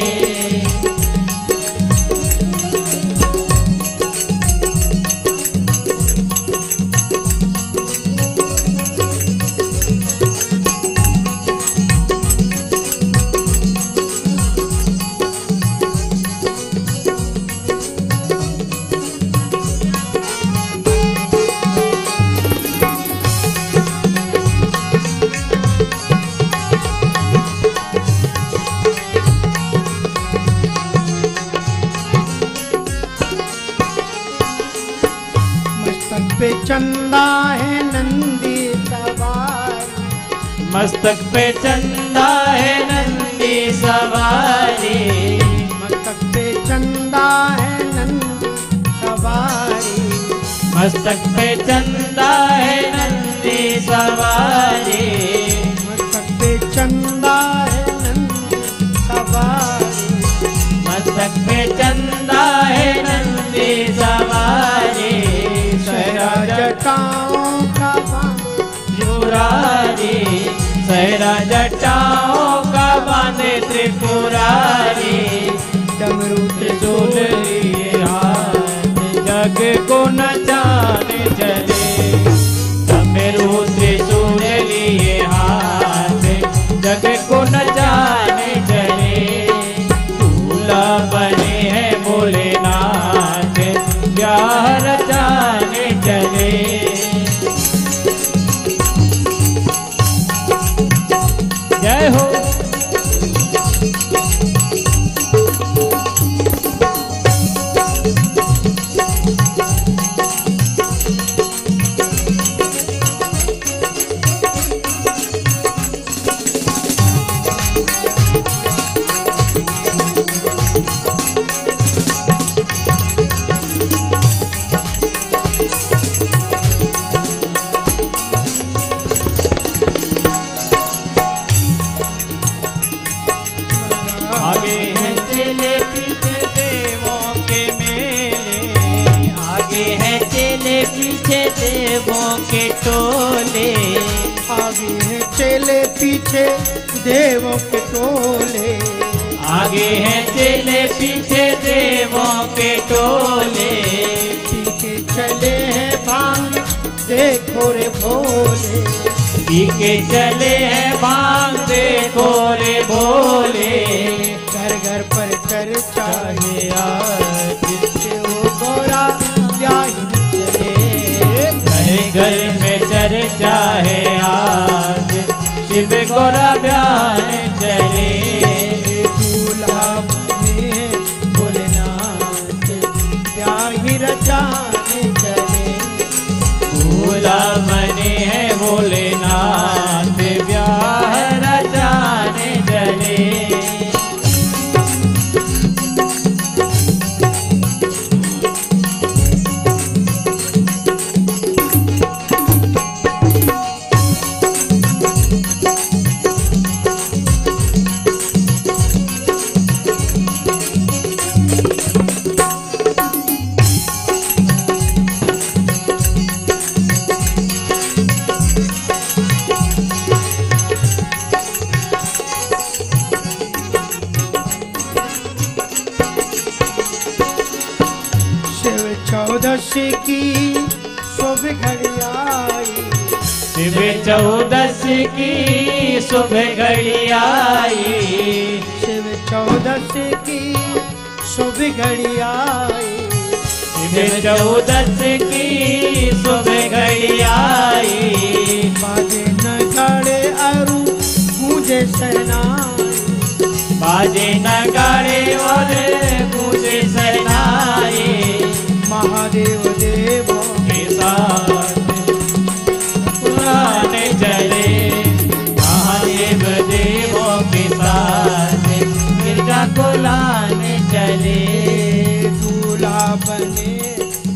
पे चंदा है नंदी सवारी, मस्तक पे चंदा है नंदी सवारी, मस्तक पे चंदा है नंदी सवारी, मस्तक पे चंदा है नंदी सवारी, मस्तक पे चंदा है नंदी सवारी, मस्तक पे चंदा है नंदी सवारी, सहरा जटाओं का त्रिपुरारी, सहरा जटाओं का बांधे त्रिपुरारी, डमरू त्रिशूल लिए हाथ जग को नचाने चले, डमरू त्रिशूल लिए हाथ जग को नचाने चले, दूल्हा बने हैं भोलेनाथ ब्याह रचाने चले। जय हो। आगे हैं चेले पीछे देवों के मेले, आगे हैं चेले पीछे देवों के टोले, आगे है चेले पीछे देवों के टोले, आगे हैं चेले पीछे देवों के टोले, पीछे चले हैं भांग देखो रे भोले, पीके चले हैं भांग देखो रे भोले, घर घर पर चर्चा चाहे आज जिससे वो गोरा ब्याही चले, घर घर में चर्चा है आज शिव गोरा ब्याह चले, दूल्हा बने भोलेनाथ ब्याही रचाने चले, दूल्हा बने हैं भोलेनाथ ब्याह रचाने चले। शिव चौदशी की शुभ घड़ी आई, शिव चौदशी की शुभ घड़ी आई, शिव चौदशी की शुभ घड़ी आई, शिव चौदशी की शुभ घड़ी आई, बाजे नगाड़े अरु गूंजे शहनाई, बाजे नगाड़े और गूंजे सहनाई, महादेव देवों के साथ पुराने चले, महादेव देवों के साथ गिरजा को लाने चले, दूल्हा बने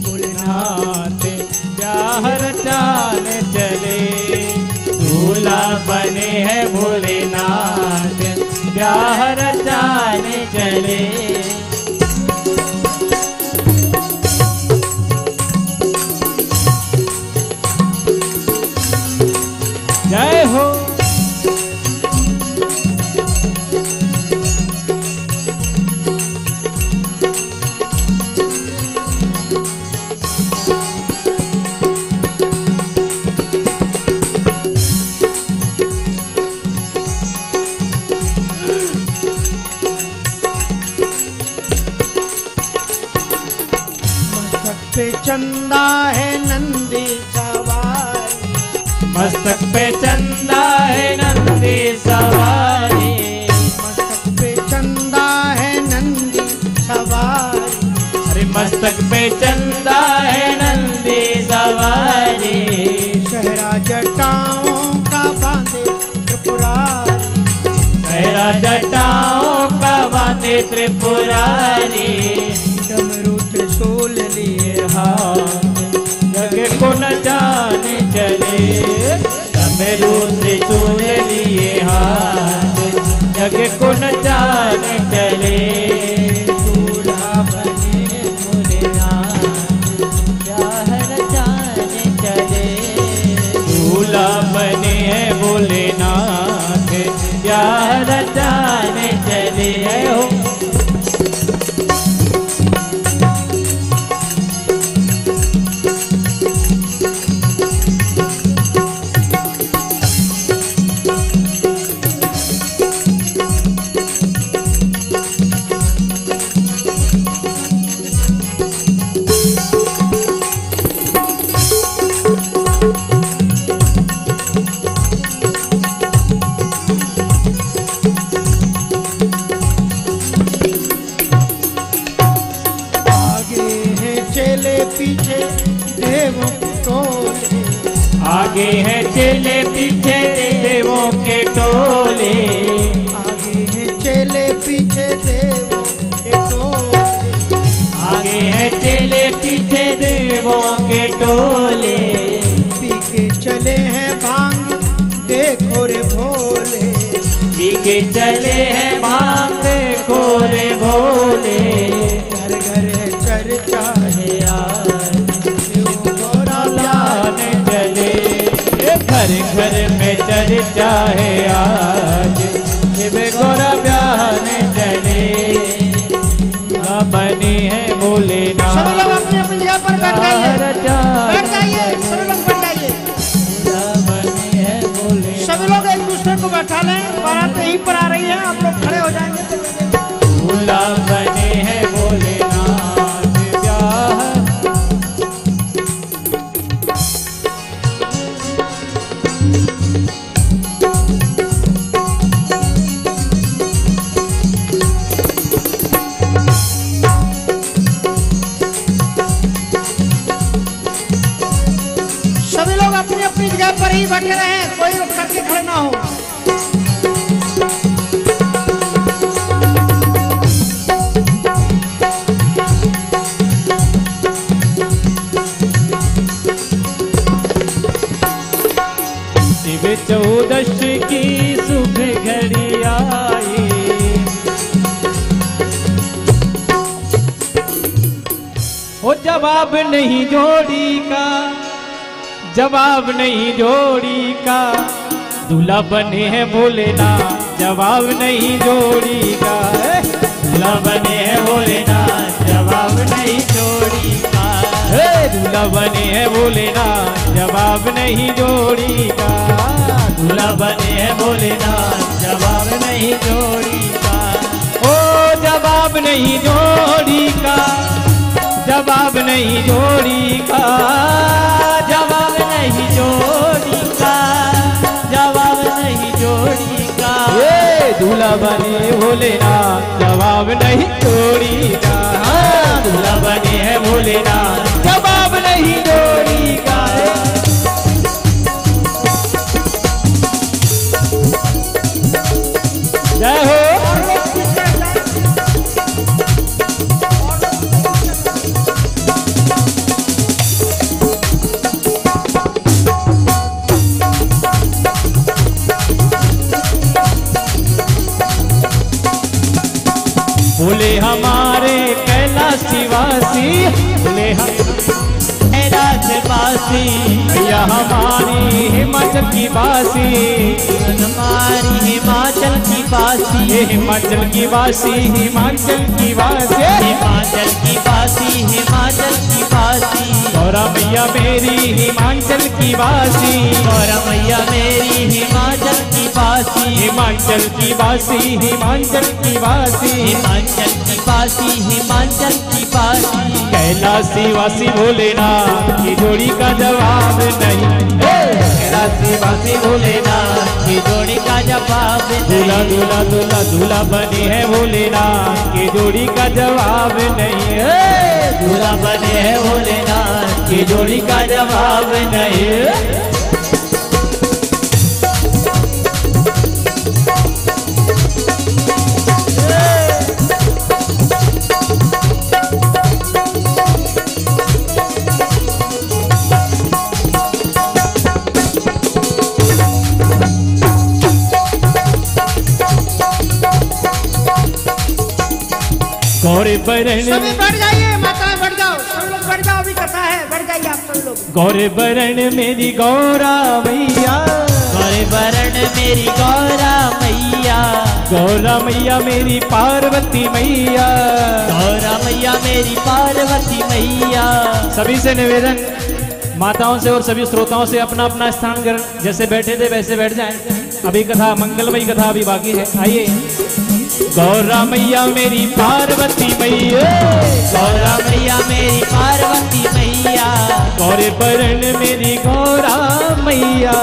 भोलेनाथ ब्याह रचाने चले, दूल्हा बने हैं भोलेनाथ ब्याह रचाने चले। जय हो। मस्तक पे चंदा है नंदी सवारी, मस्तक पे चंदा है नंदी सवारी, मस्तक पे चंदा है नंदी सवारी, अरे मस्तक पे चंदा है नंदी सवारी, त्रिपुरारी, डमरू त्रिशूल लिए हाथ जग को न जाने चले, डमरू त्रिशूल लिए हाथ जग को न जाने चले। दूल्हा बने भोलेनाथ प्यार जाने चले, दूल्हा बने हैं भोलेनाथ प्यार जाने चले। हो पीछे देवों के टोले, आगे है चेले पीछे देवों के टोले, आगे है चेले पीछे देवों के टोले, आगे है चेले पीछे देवों के टोले। पी के चले हैं भांग देखो रे भोले, पी के चले हैं भांग देखो रे भोले। घर घर है चर्चा है घर घर में चर्चा है आज, शिव गौरा ब्याहने चले, बने हैं भोलेनाथ। सब लोग अपनी अपनी जगह पर बैठ जाइए, सब लोग बैठ जाइए, बने हैं भोलेनाथ। सभी लोग एक दूसरे को बैठा लें, बारात यहीं पर आ रही है, आप लोग खड़े हो जाएंगे। दूल्हा बने हैं भोलेनाथ ब्याह। सभी लोग अपनी अपनी जगह पर ही बैठे रहे, कोई उठ करके खड़े ना हो। शिव चौदश की शुभ घड़ी आई, हो जवाब नहीं जोड़ी का, जवाब नहीं जोड़ी का, दूल्हा बने हैं भोलेनाथ जवाब नहीं जोड़ी का। दूल्हा बने हैं भोलेनाथ जवाब नहीं जोड़ी का, दूल्हा बने हैं भोलेनाथ जवाब नहीं जोड़ी का। दूल्हा बने हैं भोलेनाथ जवाब नहीं जोड़ी का। ओ जवाब नहीं जोड़ी का, जवाब नहीं जोड़ी का, जवाब नहीं जोड़ी का, जवाब नहीं जोड़ी का। ये दूल्हा बने भोलेनाथ जवाब नहीं जोड़ी का, दूल्हा बने हैं भोलेनाथ जवाब नहीं जोड़ी का। जय हो। बोले हमारे कैलाशवासी, बोले हम कैलाशवासी, भैया हमारी हिमाचल की बासी, हमारी हिमाचल की बासी, हिमाचल की बासी, हिमाचल की बासी, हिमाचल की बासी, हिमाचल की बासी। गौरा मैया मेरी हिमाचल की बासी, गौरा मैया मेरी हिमाचल की बासी, हिमाचल की बासी, हिमाचल की बासी, हिमाचल की बासी, हिमाचल की बासी। कैलाशी वासी भोलेनाथ की जोड़ी का जवाब नहीं, कैलाशी वासी भोलेनाथ की जोड़ी का जवाब दूल्हा दूल्हा दूल्हा दूल्हा बने हैं भोलेनाथ की जोड़ी का जवाब नहीं है। दूल्हा बने हैं भोलेनाथ की जोड़ी का जवाब नहीं। गौर बरण सभी बढ़ जाइए, माताएं बढ़ जाओ, सब लोग बढ़ जाओ, अभी कथा है, बढ़ जाइए आप सब लोग। गौर बरण मेरी गौरा मैया, गौर बरण मेरी गौरा मैया, गौरा मैया मेरी पार्वती मैया, गौरा मैया मेरी पार्वती मैया। सभी से निवेदन, माताओं से और सभी श्रोताओं से अपना अपना स्थान ग्रहण, जैसे बैठे थे वैसे बैठ जाएं। अभी कथा, मंगलमयी कथा अभी बाकी है। आइए। गौरा मैया मेरी पार्वती मैया, गौरा मैया मेरी पार्वती मैया, गौर बरण मेरी गौरा मैया,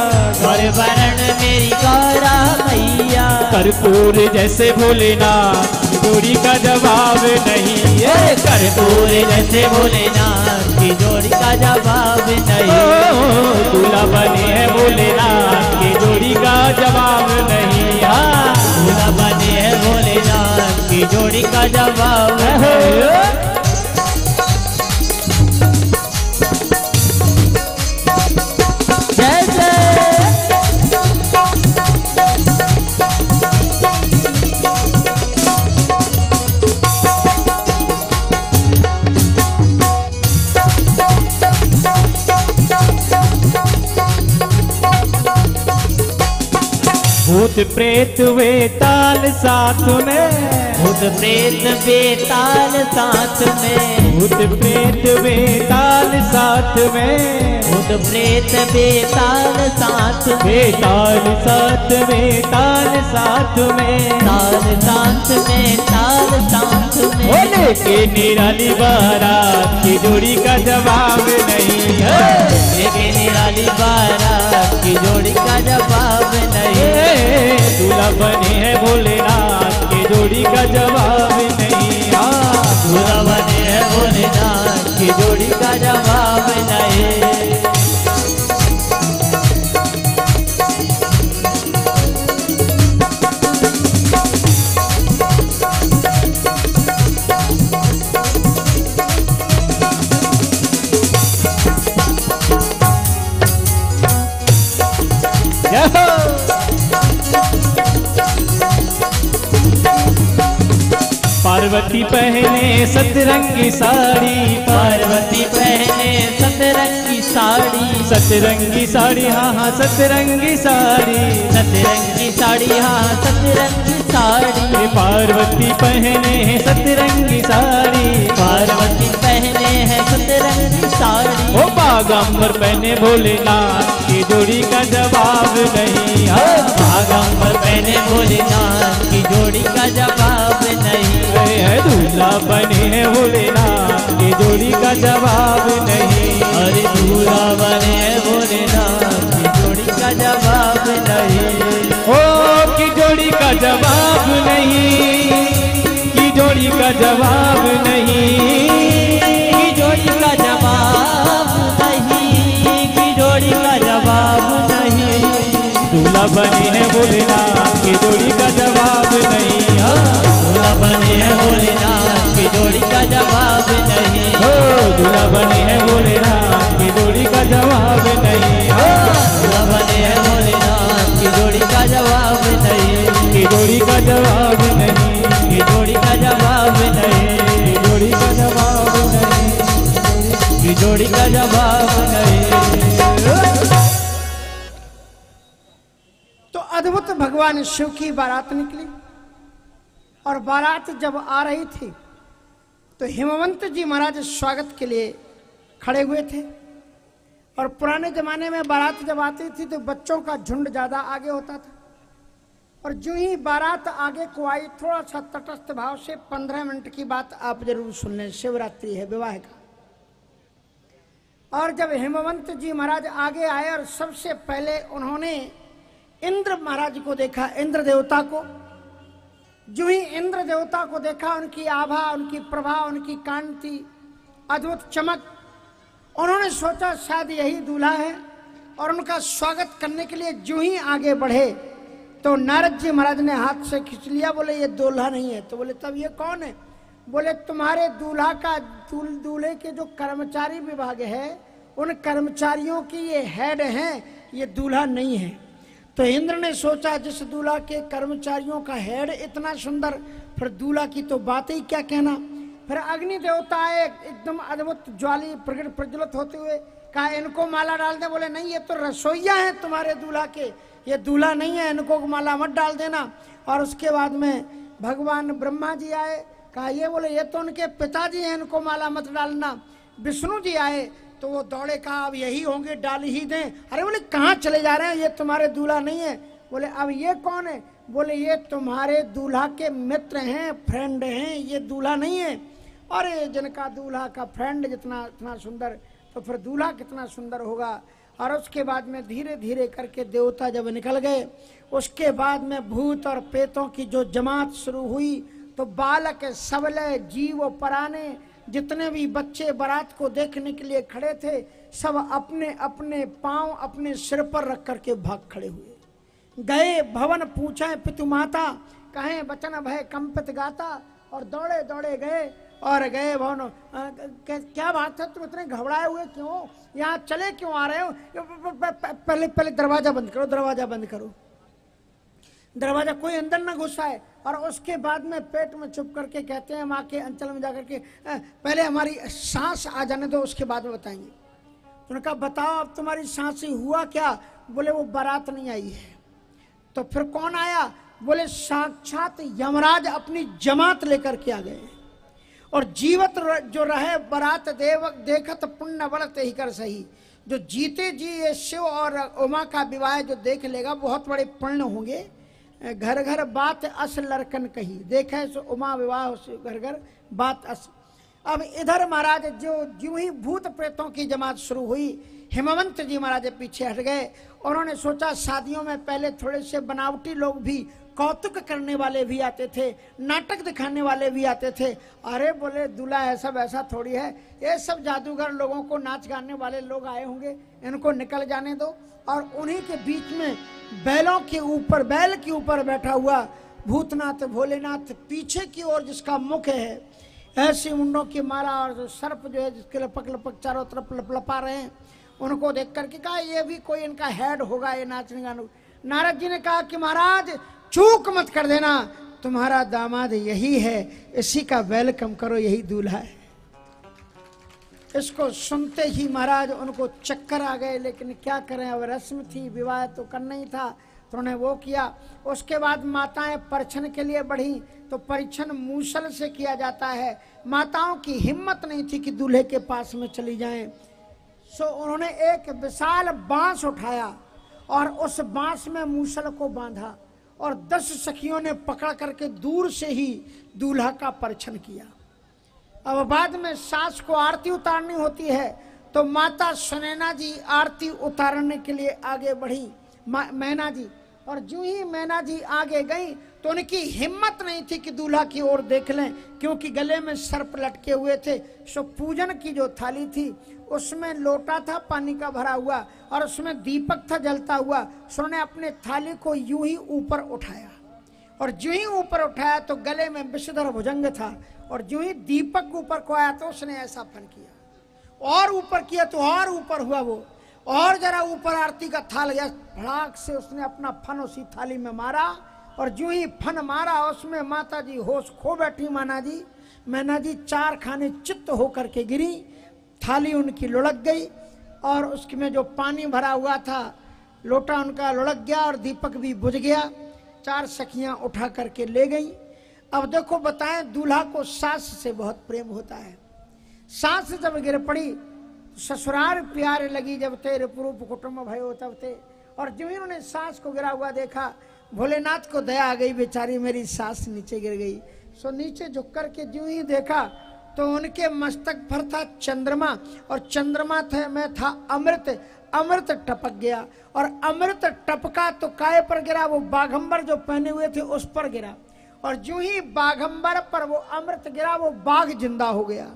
गौर बरण मेरी गौरा मैया। कर्पूर जैसे भोलेनाथ जोड़ी का जवाब नहीं है, कर्पूर जैसे भोलेनाथ की जोड़ी का जवाब नहीं। दूल्हा बने है भोलेनाथ की जोड़ी का जवाब नहीं। दूल्हा बने है भोलेनाथ की जोड़ी का जवाब है। भूत प्रेत वेताल साथ में, भूत प्रेत बेताल साथ में, भूत प्रेत वेताल साथ में, भूत प्रेत बेताल साथ में, वेताल साथ वेताल साथ में, ताल साथ में, ताल साथ में। बोले के निराली बारात की जोड़ी का जवाब नहीं है, लेके निराली बारात की जोड़ी का जवाब नहीं। दूल्हा बने है भोलेनाथ की जोड़ी का जवाब नहीं। दूल्हा बने है भोलेनाथ की जोड़ी का जवाब नहीं। पार्वती पहने सतरंगी साड़ी, पार्वती पहने सतरंगी साड़ी, सतरंगी साड़ी हाँ हाँ सतरंगी साड़ी, सतरंगी साड़ी हाँ सतरंगी साड़ी। पार्वती पहने है सतरंगी साड़ी, पार्वती पहने है सतरंगी साड़ी। ओ बागंबर पहने भोलेनाथ की जोड़ी का जवाब नहीं। बागंबर पहने भोलेनाथ की जोड़ी का जवाब नहीं। है दूल्हा बने है भोलेनाथ की जोड़ी का जवाब नहीं। अरे दूल्हा बने है भोलेनाथ की जोड़ी का जवाब नहीं। ओ की जोड़ी का जवाब नहीं, की जोड़ी का जवाब नहीं, की जोड़ी का जवाब नहीं, की जोड़ी का जवाब नहीं। दूल्हा बने है भोलेनाथ की जोड़ी का जवाब नहीं। दूल्हा बने है भोलेनाथ की जोड़ी का जवाब नहीं। ओ दूल्हा बने है भोलेनाथ की जोड़ी का जवाब नहीं। दूल्हा बने है भोलेनाथ की जोड़ी का जवाब नहीं। की जोड़ी का जवाब नहीं, की जोड़ी का जवाब नहीं, की जोड़ी का जवाब नहीं, की जोड़ी का जवाब नहीं। तो अद्भुत भगवान शिव की बारात निकली और बारात जब आ रही थी तो हिमवंत जी महाराज स्वागत के लिए खड़े हुए थे। और पुराने जमाने में बारात जब आती थी तो बच्चों का झुंड ज्यादा आगे होता था। और जो ही बारात आगे को आई, थोड़ा सा तटस्थ भाव से 15 मिनट की बात आप जरूर सुन लें, शिवरात्रि है विवाह का। और जब हिमवंत जी महाराज आगे आए और सबसे पहले उन्होंने इंद्र महाराज को देखा, इंद्र देवता को। जो ही इंद्र देवता को देखा, उनकी आभा, उनकी प्रभा, उनकी कांति, अद्भुत चमक, उन्होंने सोचा शायद यही दूल्हा है। और उनका स्वागत करने के लिए जो ही आगे बढ़े तो नारद जी महाराज ने हाथ से खींच लिया, बोले ये दूल्हा नहीं है। तो बोले तब ये कौन है? बोले तुम्हारे दूल्हा का दूल्हे के जो कर्मचारी विभाग है उन कर्मचारियों की ये हेड हैं, ये दूल्हा नहीं है। तो इंद्र ने सोचा जिस दूल्हा के कर्मचारियों का हेड इतना सुंदर, फिर दूल्हा की तो बात ही क्या कहना। फिर अग्नि देवता आए एकदम अद्भुत ज्वाली प्रकट प्रज्वलित होते हुए, कहा इनको माला डाल दे। बोले नहीं, ये तो रसोईया है तुम्हारे दूल्हा के, ये दूल्हा नहीं है, इनको माला मत डाल देना। और उसके बाद में भगवान ब्रह्मा जी आए, कहा ये, बोले ये तो उनके पिताजी हैं, इनको माला मत डालना। विष्णु जी आए तो वो दौड़े, कहा अब यही होंगे, डाल ही दें। अरे बोले कहाँ चले जा रहे हैं, ये तुम्हारे दूल्हा नहीं है। बोले अब ये कौन है? बोले ये तुम्हारे दूल्हा के मित्र हैं, फ्रेंड हैं, ये दूल्हा नहीं है। अरे जिनका दूल्हा का फ्रेंड इतना सुंदर, तो फिर दूल्हा कितना सुंदर होगा। और उसके बाद में धीरे धीरे करके देवता जब निकल गए, उसके बाद में भूत और प्रेतों की जो जमात शुरू हुई, तो बालक सबले जीव पराने, जितने भी बच्चे बारात को देखने के लिए खड़े थे, सब अपने अपने पांव अपने सिर पर रख करके भाग खड़े हुए। गए भवन पूछे पितु माता, कहे वचन भय कंपित गाता। और दौड़े दौड़े गए और गए भवन, क्या बात है, तुम इतने घबराए हुए क्यों, यहाँ चले क्यों आ रहे हो? पहले दरवाजा बंद करो, दरवाजा बंद करो, दरवाजा कोई अंदर ना घुस आए। और उसके बाद में पेट में चुप करके कहते हैं, माँ के अंचल में जाकर के पहले हमारी सांस आ जाने दो, उसके बाद में बताएंगे। तो उन्होंने कहा बताओ अब तुम्हारी सांस से हुआ क्या? बोले वो बारात नहीं आई है। तो फिर कौन आया? बोले साक्षात यमराज अपनी जमात लेकर के आ गए। और जीवत जो रहे बारात देवक देखत पुण्य बलत ही कर सही। जो जीते जी ये शिव और उमा का विवाह जो देख लेगा, बहुत बड़े पुण्य होंगे। घर घर बात अस लड़कन कही, देखे सो उमा विवाह घर घर बात अस। अब इधर महाराज जो ही भूत प्रेतों की जमात शुरू हुई, हिमवंत जी महाराज पीछे हट गए। उन्होंने सोचा शादियों में पहले थोड़े से बनावटी लोग भी, कौतुक करने वाले भी आते थे, नाटक दिखाने वाले भी आते थे। अरे बोले दूल्हा ऐसा वैसा थोड़ी है, ये सब जादूगर लोगों को, नाच गाने वाले लोग आए होंगे, इनको निकल जाने दो। और उन्हीं के बीच में बैलों के ऊपर, बैल के ऊपर बैठा हुआ भूतनाथ भोलेनाथ, पीछे की ओर जिसका मुख है, ऐसी मुंडों की माला, और सर्प जो है जिसके लपक लपक चारों तरफ लपलपा रहे हैं, उनको देख करके कहा ये भी कोई इनका हेड होगा, ये नाचने गाने। नारद जी ने कहा कि महाराज चूक मत कर देना, तुम्हारा दामाद यही है, इसी का वेलकम करो, यही दूल्हा है। इसको सुनते ही महाराज उनको चक्कर आ गए, लेकिन क्या करें, अब रस्म थी, विवाह तो करना ही था, तो उन्होंने वो किया। उसके बाद माताएं परीक्षण के लिए बढ़ी, तो परीक्षण मूसल से किया जाता है। माताओं की हिम्मत नहीं थी कि दूल्हे के पास में चली जाएं, सो उन्होंने एक विशाल बांस उठाया और उस बांस में मूसल को बांधा, और 10 सखियों ने पकड़ करके दूर से ही दूल्हा का परीक्षण किया। अब बाद में सास को आरती उतारनी होती है, तो माता सुनैना जी आरती उतारने के लिए आगे बढ़ी, मैना जी। और जो ही मैना जी आगे गई, तो उनकी हिम्मत नहीं थी कि दूल्हा की ओर देख लें, क्योंकि गले में सर्प लटके हुए थे। सो पूजन की जो थाली थी, उसमें लोटा था पानी का भरा हुआ, और उसमें दीपक था जलता हुआ। सो उन्होंने अपने थाली को यूं ही ऊपर उठाया, और जो ही ऊपर उठाया तो गले में विषधर भुजंग था, और जो ही दीपक ऊपर को आया तो उसने ऐसा फन किया, और ऊपर किया तो और ऊपर हुआ वो, और जरा ऊपर आरती का थाल गया, भड़ाक से उसने अपना फन उसी थाली में मारा। और जो ही फन मारा, उसमें माता जी होश खो बैठी। मैना जी 4 खाने चित्त होकर के गिरी, थाली उनकी लुढ़क गई, और उसमें जो पानी भरा हुआ था, लोटा उनका लुढ़क गया, और दीपक भी बुझ गया। 4 सखियां उठा करके ले गई। अब देखो बताएं, दूल्हा को सास से बहुत प्रेम होता है। सास जब गिर पड़ी, ससुराल प्यारे लगी जब तेरे पुरूप कुटुंब भयो तब थे। और जो ही उन्होंने सास को गिरा हुआ देखा, भोलेनाथ को दया आ गई, बेचारी मेरी सास नीचे गिर गई। सो नीचे झुक करके जो ही देखा, तो उनके मस्तक पर था चंद्रमा, और चंद्रमा में था अमृत। अमृत टपक गया, और अमृत टपका तो काय पर गिरा? वो बाघंबर जो पहने हुए थे उस पर गिरा। और जो ही बाघंबर पर वो अमृत गिरा, वो बाघ जिंदा हो गया।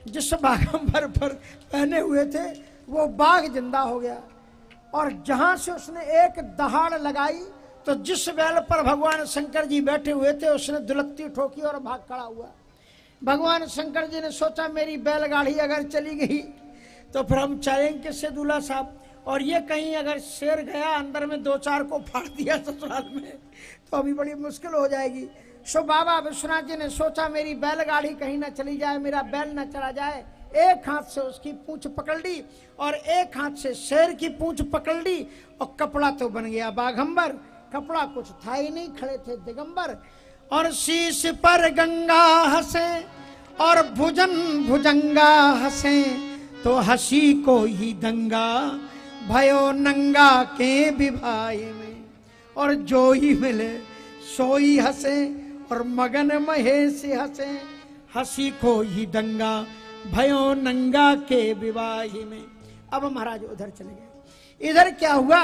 जिस बाघंबर पर पहने हुए थे वो बाघ जिंदा हो गया। और जहां से उसने एक दहाड़ लगाई, तो जिस बैल पर भगवान शंकर जी बैठे हुए थे, उसने दुलत्ती ठोकी और भाग खड़ा हुआ। भगवान शंकर जी ने सोचा मेरी बैलगाड़ी अगर चली गई तो फिर हम चलेंगे किससे दूल्हा साहब। और ये कहीं अगर शेर गया अंदर में 2-4 को फाड़ दिया ससुराल में तो अभी बड़ी मुश्किल हो जाएगी। सो बाबा विश्वनाथ जी ने सोचा मेरी बैलगाड़ी कहीं ना चली जाए, मेरा बैल ना चला जाए। एक हाथ से उसकी पूंछ पकड़ ली और एक हाथ से शेर की पूंछ पकड़ ली और कपड़ा तो बन गया बाघंबर, कपड़ा कुछ था ही नहीं, खड़े थे दिगंबर। और शीश पर गंगा हंसे और भुजन भुजंगा हंसे तो हंसी को ही दंगा भयो नंगा के विभाय में। और जो ही मिले सोई हंसे और मगन महेश हंसे हंसी को ही दंगा भयो नंगा के विवाही में। अब महाराज उधर चले गए। इधर क्या हुआ,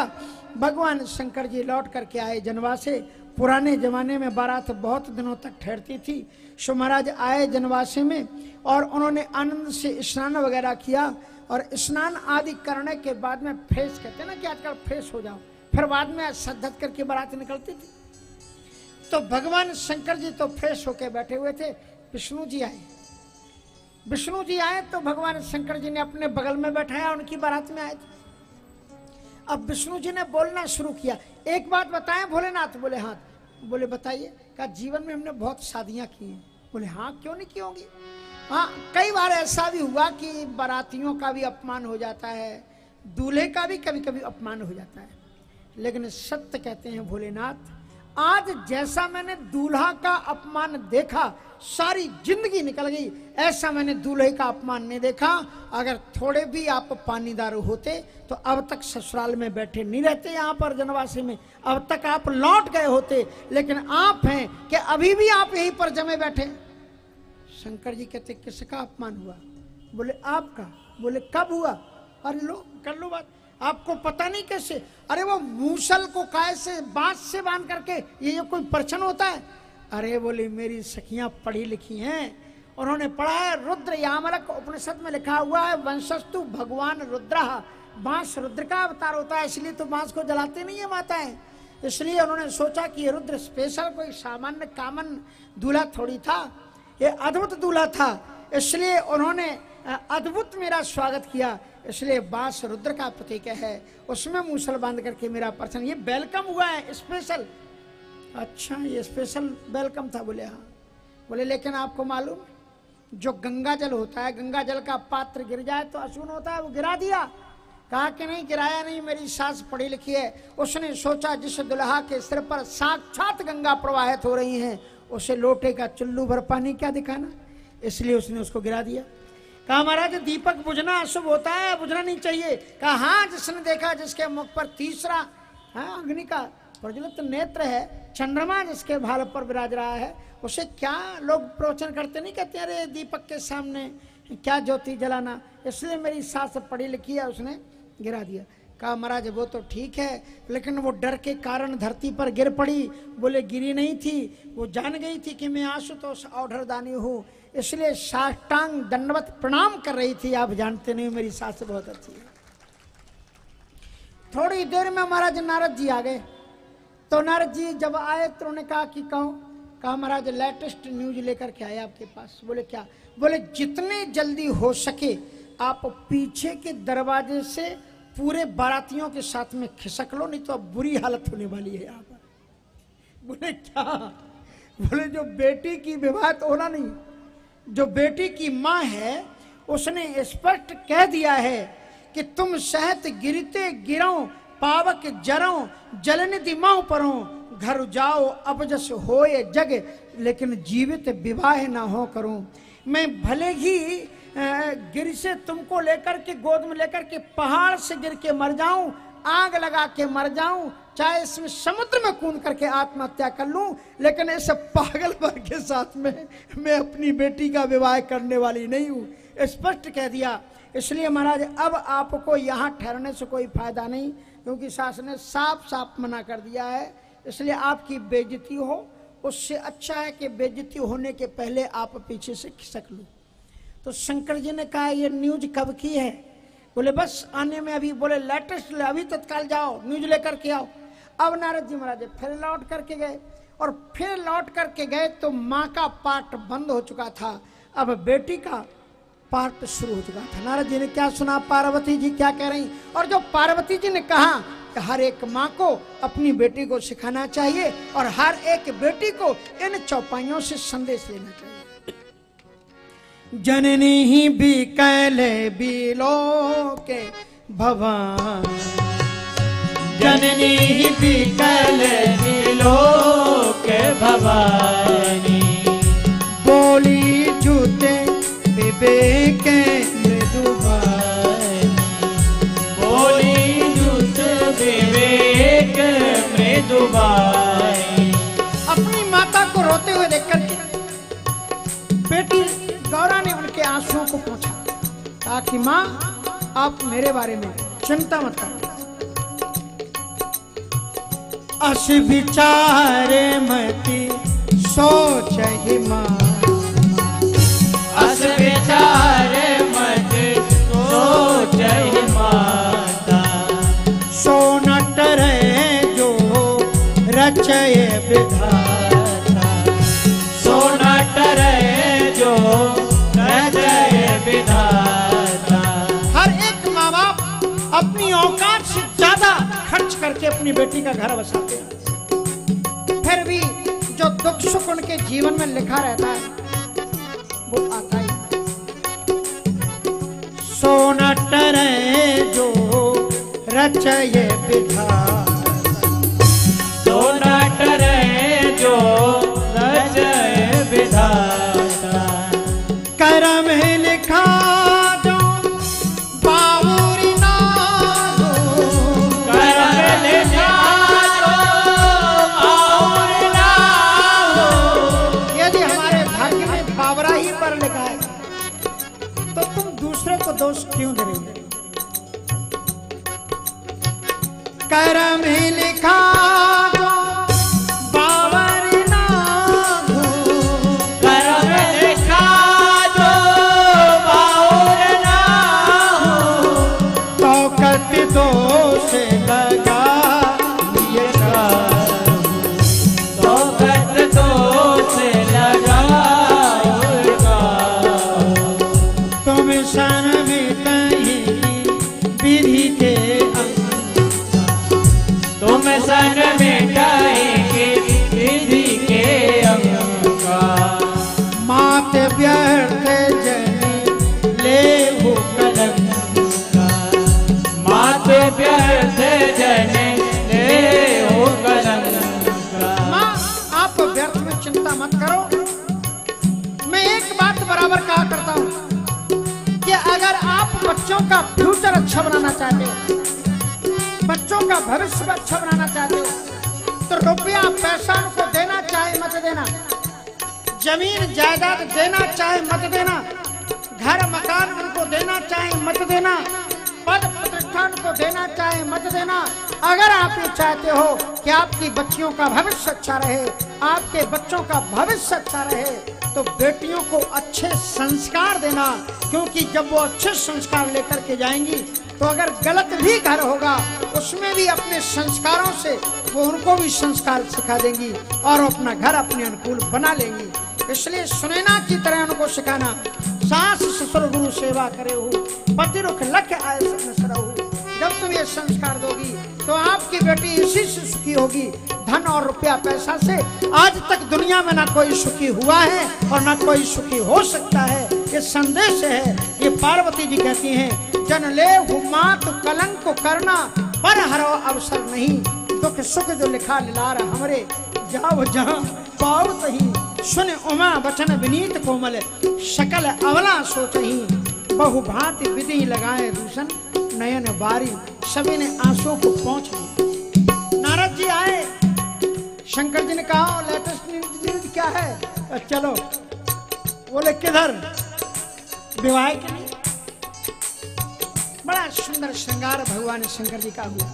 भगवान शंकर जी लौट करके आए जनवा से। पुराने जमाने में बारात बहुत दिनों तक ठहरती थी। सो महाराज आए जनवासे में और उन्होंने आनंद से स्नान वगैरह किया और स्नान आदि करने के बाद में फ्रेश, कहते हैं ना कि आजकल फ्रेश हो जाओ, फिर बाद में सद्धत करके बारात निकलती थी। तो भगवान शंकर जी तो फ्रेश होके बैठे हुए थे। विष्णु जी आए, विष्णु जी आए तो भगवान शंकर जी ने अपने बगल में बैठाया, उनकी बारात में आए थे। अब विष्णु जी ने बोलना शुरू किया, एक बात बताएं भोलेनाथ? बोले हाँ। बोले बताइए। कहा जीवन में हमने बहुत शादियां की हैं। बोले हाँ, क्यों नहीं की होंगी? हाँ, कई बार ऐसा भी हुआ कि बारातियों का भी अपमान हो जाता है, दूल्हे का भी कभी कभी अपमान हो जाता है, लेकिन सत्य कहते हैं भोलेनाथ, आज जैसा मैंने दूल्हा का अपमान देखा सारी जिंदगी निकल गई, ऐसा मैंने दूल्हे का अपमान नहीं देखा। अगर थोड़े भी आप पानीदारू होते तो अब तक ससुराल में बैठे नहीं रहते, यहाँ पर जनवासी में अब तक आप लौट गए होते, लेकिन आप हैं कि अभी भी आप यहीं पर जमे बैठे। शंकर जी कहते किसका अपमान हुआ? बोले आपका। बोले कब हुआ? अरे लो कर लो बात, आपको पता नहीं कैसे? अरे वो मूसल को काय से बांस से बांध करके ये कोई परछन होता है? अरे बोले मेरी सखियां पढ़ी लिखी हैं, उन्होंने पढ़ा है रुद्र यामलक उपनिषद में लिखा हुआ है वंशस्तु भगवान रुद्र, बांस रुद्र का अवतार होता है, इसलिए तो बांस को जलाते नहीं है माताएं। इसलिए उन्होंने सोचा कि ये रुद्र स्पेशल कोई सामान्य कामन दूल्हा थोड़ी था, ये अद्भुत दूल्हा था, इसलिए उन्होंने अद्भुत मेरा स्वागत किया, इसलिए बांस रुद्र का प्रतीक है, उसमें मूसल बांध करके मेरा परछन, ये वेलकम हुआ है स्पेशल। अच्छा ये स्पेशल वेलकम था? बोले हाँ। बोले लेकिन आपको मालूम जो गंगा जल होता है, गंगा जल का पात्र गिर जाए तो अशुभ होता है, वो गिरा दिया? कहा कि नहीं गिराया नहीं, मेरी सास पढ़ी लिखी है, उसने सोचा जिस दुल्हा के सिर पर साक्षात गंगा प्रवाहित हो रही हैं उसे लोटे का चुल्लू भर पानी क्या दिखाना, इसलिए उसने उसको गिरा दिया। कहा महाराज दीपक बुझना अशुभ होता है, बुझना नहीं चाहिए। कहा हाँ, जिसने देखा जिसके मुख पर तीसरा अग्नि का प्रज्वलित नेत्र है, चंद्रमा जिसके भाल पर विराज रहा है, उसे क्या लोग प्रवचन करते नहीं, कहते अरे दीपक के सामने क्या ज्योति जलाना, इसलिए मेरी सास पढ़ी लिखी है, उसने गिरा दिया। कहा महाराज वो तो ठीक है, लेकिन वो डर के कारण धरती पर गिर पड़ी। बोले गिरी नहीं थी, वो जान गई थी कि मैं आशुतोष औढ़रदानी हूँ, इसलिए साष्टांग दंडवत प्रणाम कर रही थी। आप जानते नहीं मेरी सास बहुत अच्छी है। थोड़ी देर में महाराज नारद जी आ गए। तो नारद जी जब आए तो उन्होंने कहा कि कहो? कहा महाराज लेटेस्ट न्यूज लेकर के आए आपके पास। बोले क्या? बोले जितने जल्दी हो सके आप पीछे के दरवाजे से पूरे बारातियों के साथ में खिसक लो, नहीं तो अब बुरी हालत होने वाली है यहाँ पर। बोले क्या? बोले जो बेटी की विवाह तो होना नहीं, जो बेटी की माँ है उसने स्पष्ट कह दिया है कि तुम सहत गिरते गिरो पावक जरो जलनिधि माँ परो घर जाओ अब जस होए जग लेकिन जीवित विवाह ना हो करूं। मैं भले ही गिर से तुमको लेकर के गोद में लेकर के पहाड़ से गिर के मर जाऊं, आग लगा के मर जाऊं, चाहे इसमें समुद्र में कूद करके आत्महत्या कर लूं, लेकिन ऐसे पागल वर्ग के साथ में मैं अपनी बेटी का विवाह करने वाली नहीं हूं, स्पष्ट कह दिया। इसलिए महाराज अब आपको यहाँ ठहरने से कोई फायदा नहीं, क्योंकि सास ने साफ साफ मना कर दिया है, इसलिए आपकी बेइज्जती हो, उससे अच्छा है कि बेइज्जती होने के पहले आप पीछे से खिसक लो। तो शंकर जी ने कहा ये न्यूज कब की है? बोले बस आने में अभी। बोले लेटेस्ट अभी तत्काल जाओ न्यूज लेकर के आओ। अब नारद जी महाराज फिर लौट करके गए, और फिर लौट करके गए तो माँ का पाठ बंद हो चुका था, अब बेटी का पार्ट शुरू हो चुका था। नारद जी ने क्या सुना, पार्वती जी क्या कह रही, और जो पार्वती जी ने कहा कि हर एक माँ को अपनी बेटी को सिखाना चाहिए और हर एक बेटी को इन चौपाइयों से संदेश लेना चाहिए। जननी ही भी कैले बिलो के भवान, जननी ही भी कैले बिलो के भवानी, बोली जूते विवेक मृदुबानी, बोली जूत विवेक मृदुबानी। अपनी माता को रोते हुए देख करके बेटी गौरा ने उनके आंसुओं को पूछा, कहा कि माँ आप मेरे बारे में चिंता मत करो। अस विचार मती सोच ही माँ, अस विचार मत सोच ही माता, सो न टरे जो रचय विधाता, सो न टरे जो रचय विधाता। हर एक माँ बाप अपनी औकात से ज्यादा खर्च करके अपनी बेटी का घर बसाते हैं, फिर भी जो दुख सुख उनके जीवन में लिखा रहता है वो आता ही। सो न टरे जो रचय विधाता, सो न टरे जो रचय विधाता, करम लिखा जो बाबूरी नागो, करम लिखा जो बाबूरी नागो। यदि हमारे भाग्य में बाबरा ही पर लिखा है तो तुम दूसरे को दोष क्यों दे रहे हो? करम लिखा जो बाबरी नागो, करम लिखा जो बाबूरी नागो। तो कत दोष लगा ये तो कत दोष लगा तुम सन में कहीं विधि के तुम सन मिटाएंगे विधि के अंका। मात व्यर्थ जन ले हो कलम का मात व्यर्थ जन ले हो कलम का। माँ आप व्यर्थ में चिंता मत करो। मैं एक बात बराबर कहा करता हूँ कि अगर आप बच्चों का फ्यूचर अच्छा बनाना चाहते हो, बच्चों का भविष्य अच्छा बनाना चाहते हो, तो रुपया पैसा उनको देना चाहे मत देना, जमीन जायदाद देना चाहे मत देना, घर मकान उनको देना चाहे मत देना, पद प्रतिष्ठान को देना चाहे मत देना। अगर आप ये चाहते हो कि आपकी बच्चियों का भविष्य अच्छा रहे, आपके बच्चों का भविष्य अच्छा रहे, तो बेटियों को अच्छे संस्कार देना, क्योंकि जब वो अच्छे संस्कार लेकर के जाएंगी तो अगर गलत भी घर होगा उसमें भी अपने संस्कारों से वो उनको भी संस्कार सिखा देंगी और अपना घर अपने अनुकूल बना लेंगी। इसलिए सुनैना की तरह उनको सिखाना, सास ससुर गुरु सेवा करे हो, पति रुख लख आय सरहु। जब तुम ये संस्कार दोगी तो आपकी बेटी इसी से सुखी होगी, धन और रुपया पैसा से। आज तक दुनिया में ना कोई सुखी हुआ है और ना कोई सुखी हो सकता है। ये संदेश है, ये पार्वती जी कहती हैं, जन ले मात कलंक को करना पर हरो अवसर नहीं, दुख सुख जो लिखा लिलार हमरे, जाओ जहाँ पाओ तहीं, सुन उमा वचन विनीत कोमल, सकल अवला सोचही, बहु भांति विधि लगाए दूषण, नयन बारी। सभी ने आंसुओं को पहुंच लिया। नारद जी आए, शंकर जी ने कहा लेटेस्ट न्यूज क्या है? चलो। बोले किधर? विवाह के लिए। बड़ा सुंदर श्रृंगार भगवान शंकर जी का हुआ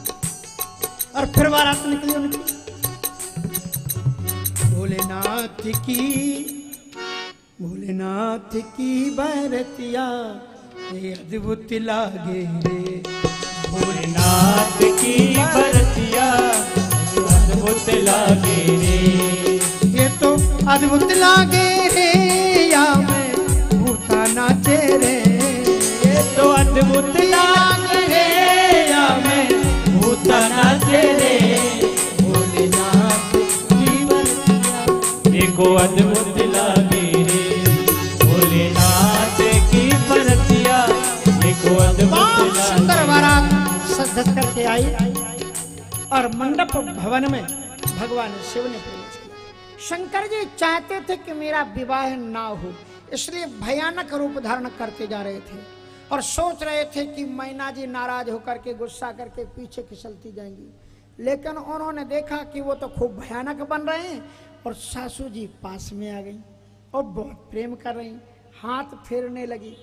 और फिर बारात निकली उनकी। भोलेनाथ की बरतिया अद्भुत लागे रे, भोलेनाथ की बरतिया अद्भुत लागे रे, ये तो अद्भुत लागे रे, या मैं भूता नाचे रे, धस करके आई और मंडप भवन में भगवान शिव ने प्रवेश किया। शंकर जी चाहते थे कि मेरा विवाह ना हो, इसलिए भयानक रूप धारण करते जा रहे थे और सोच रहे थे कि मैना जी नाराज होकर के गुस्सा करके पीछे खिसलती जाएंगी। लेकिन उन्होंने देखा कि वो तो खूब भयानक बन रहे हैं और सासू जी पास में आ गई और बहुत प्रेम कर रही, हाथ फेरने लगी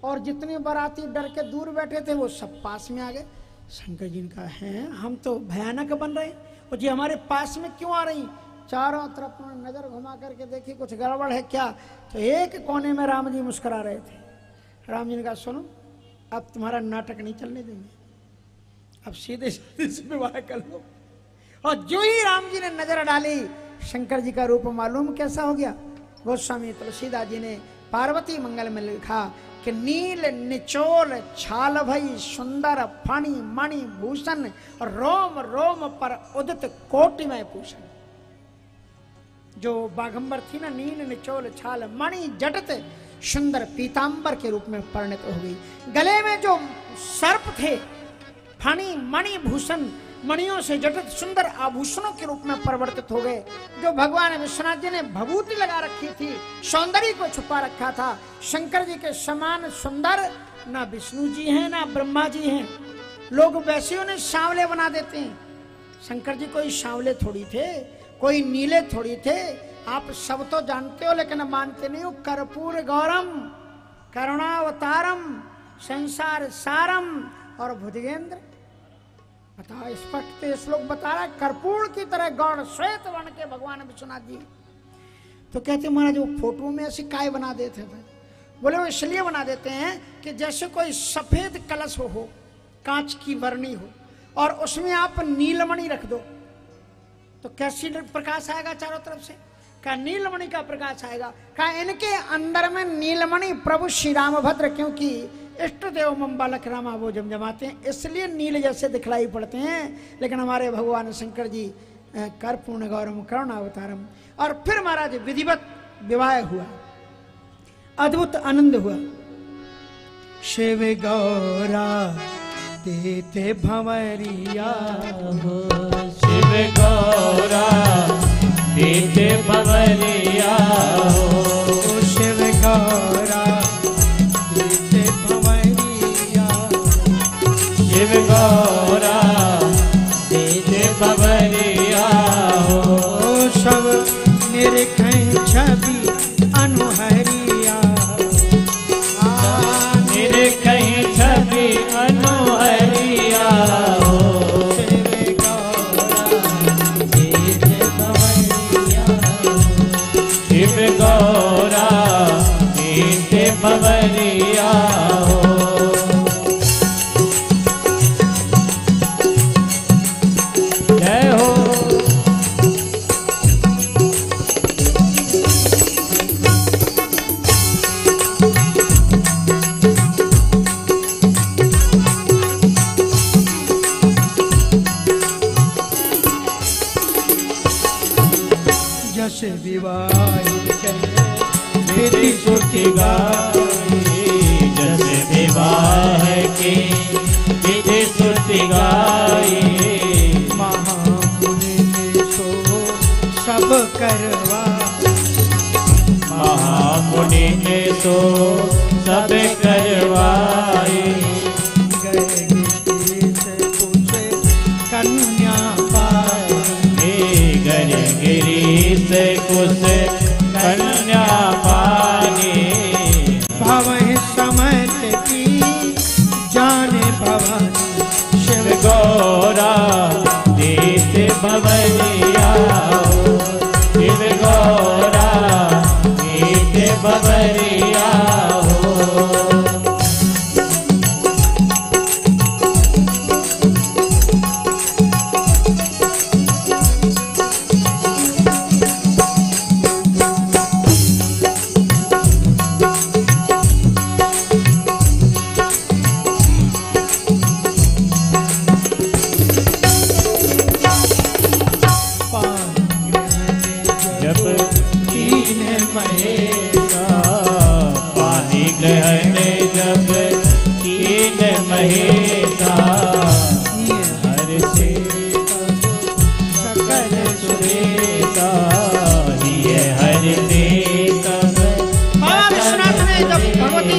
और जितने बाराती डर के दूर बैठे थे वो सब पास में आ गए। शंकर जी ने कहा, हैं हम तो भयानक बन रहे हैं और जी हमारे पास में क्यों आ रही? चारों तरफ उन्होंने नजर घुमा करके देखी कुछ गड़बड़ है क्या, तो एक कोने में राम जी मुस्कुरा रहे थे। राम जी ने कहा, सुनो अब तुम्हारा नाटक नहीं चलने देंगे, अब सीधे सीधे से विवाह कर लो। और जो ही राम जी ने नजर डाली, शंकर जी का रूप मालूम कैसा हो गया। गोस्वामी तुलसीदास जी ने पार्वती मंगल में लिखा कि नील निचोल छाल भई सुंदर फणी मणि भूषण रोम रोम पर उदित कोटिमय भूषण। जो बागंबर थी ना, नील निचोल छाल मणि जटित सुंदर पीतांबर के रूप में परिणत हो गई। गले में जो सर्प थे फणी मणि भूषण, मणियों से जटित सुंदर आभूषणों के रूप में परिवर्तित हो गए। जो भगवान विश्वनाथ जी ने भभूति लगा रखी थी, सौंदर्य को छुपा रखा था, शंकर जी के समान सुंदर ना विष्णु जी हैं ना ब्रह्मा जी हैं। लोग वैसे उन्हें सांवले बना देते हैं, शंकर जी कोई सांवले थोड़ी थे, कोई नीले थोड़ी थे। आप सब तो जानते हो लेकिन मानते नहीं हो। कर्पूर गौरम करुणावतारम संसार सारम और भुजगेंद्र। बताओ, स्पष्ट श्लोक बता रहा है, कर्पूर की तरह गौर श्वेत वर्ण के भगवान विश्वनाथ जी। तो कहते महाराज वो फोटो में ऐसी काय बना देते थे? बोले वो इसलिए बना देते हैं कि जैसे कोई सफेद कलश हो कांच की वर्णी हो और उसमें आप नीलमणि रख दो तो कैसी प्रकाश आएगा चारों तरफ से? क्या नीलमणि का प्रकाश आएगा? क्या इनके अंदर में नीलमणि प्रभु श्री रामभद्र, क्योंकि इष्ट देव मम बालक रामा वो जमजमाते हैं, इसलिए नील जैसे दिखलाई पड़ते हैं। लेकिन हमारे भगवान शंकर जी कर्पूर्ण गौरम करुणावतारम। और फिर महाराज विधिवत विवाह हुआ, अद्भुत आनंद हुआ। शिव गौरा देते भंवरिया हो, शिव गौरा देते भंवरिया हो, शिव गौरा देते भंवरिया, शिव गौरा देते भंवरिया हो, सब निरखें छवि अनुहरिया, निरखें छवि अनुहरिया हो, शिव गौरा देते भंवरिया हो, शिव गौरा देते भंवरिया हो। जय हो। जस विवाह विधि श्रुति गाई, जस विवाह की विधि श्रुति गाई, महामुनि ने सो सब करवा, महामुनि ने तो सब करवाई, गए गिरगिरी से पूछे कन्या पाए, गिरी से कुछ कन्या पानी, भवहि समय की जाने भवानी, शिव गौरा देते भंवरिया हो, शिव गौरा देते भंवरिया हो।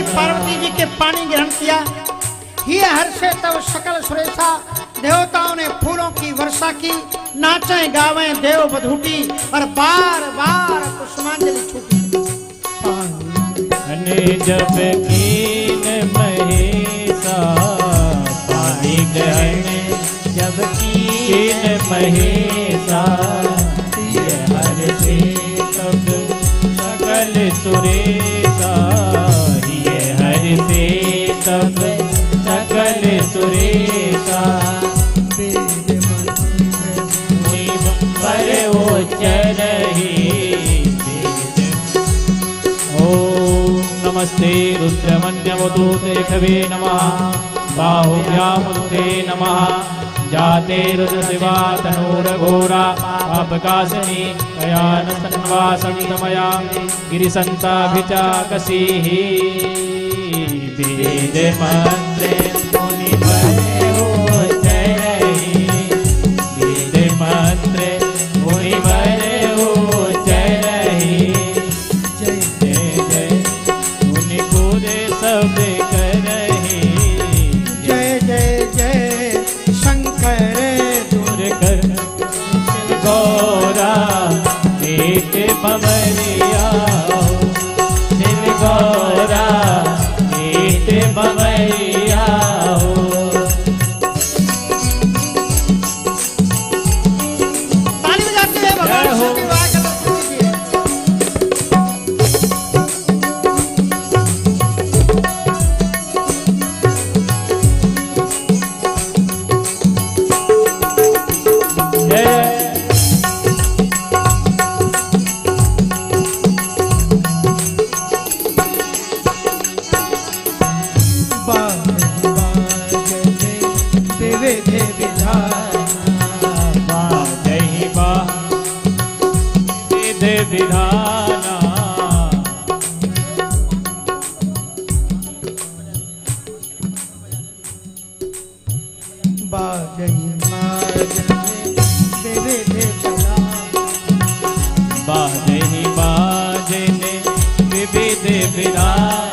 देवी पार्वती जी के पानी ग्रहण किया। ये हर्षे तब सकल सुरेशा, देवताओं ने फूलों की वर्षा की, नाचे गावे देव बधूटी और बार बार पुष्पांजलि छूटी। जब कीन महेशा पानी ग्रहण, जब कीन महेशा हर से तब सकल सुरेशा, ये हर से तब सकल सुरेशा। पर उच्चरहि ओम नमस्ते रुद्रमन्यवधूते खवे नमः, बाहुभ्यामुते नमः। जाते रुद्र शिवा तनूरघोरा अपकाशिनी कयान सन्वासन्तमया गिरिसन्ताभिचाकसीः। वेद मंत्रे मुनि बरे उच्चरहि, वेद मंत्रे मुनि बरे उच्चरहि। जय जय जय मुनि पूरे सब करहि, जय जय जय शंकर दूर कर गौरा एक बमरिया, शिव गौरा एक बमरिया हो। ताली बजाते हुए भगवान शिव के विवाह का दर्शन कीजिए। विधाना बाजहि देवे देवता, बाजहि बाजने विविध विधान।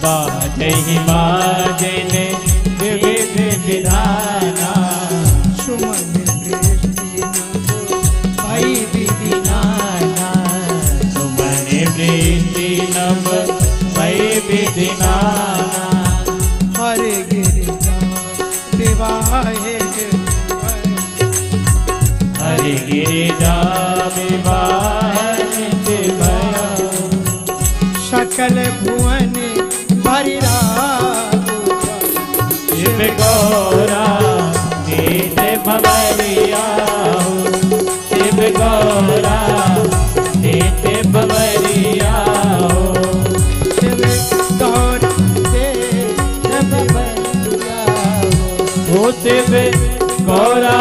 बाजहि बाजने विविध विधाना, सुमन दृष्टि भाई विधिनाना। सुमन वृष्टि नभ भई विधिनाना, हर गिरिजा विवाहे हर गिरिजा विवाह भया। सकल भुवन भरिरा शिव गौरा नीत भवरिया, शिव गौरा नीत भवरिया। शिव गौर देव भरिया, ओ शिव गौरा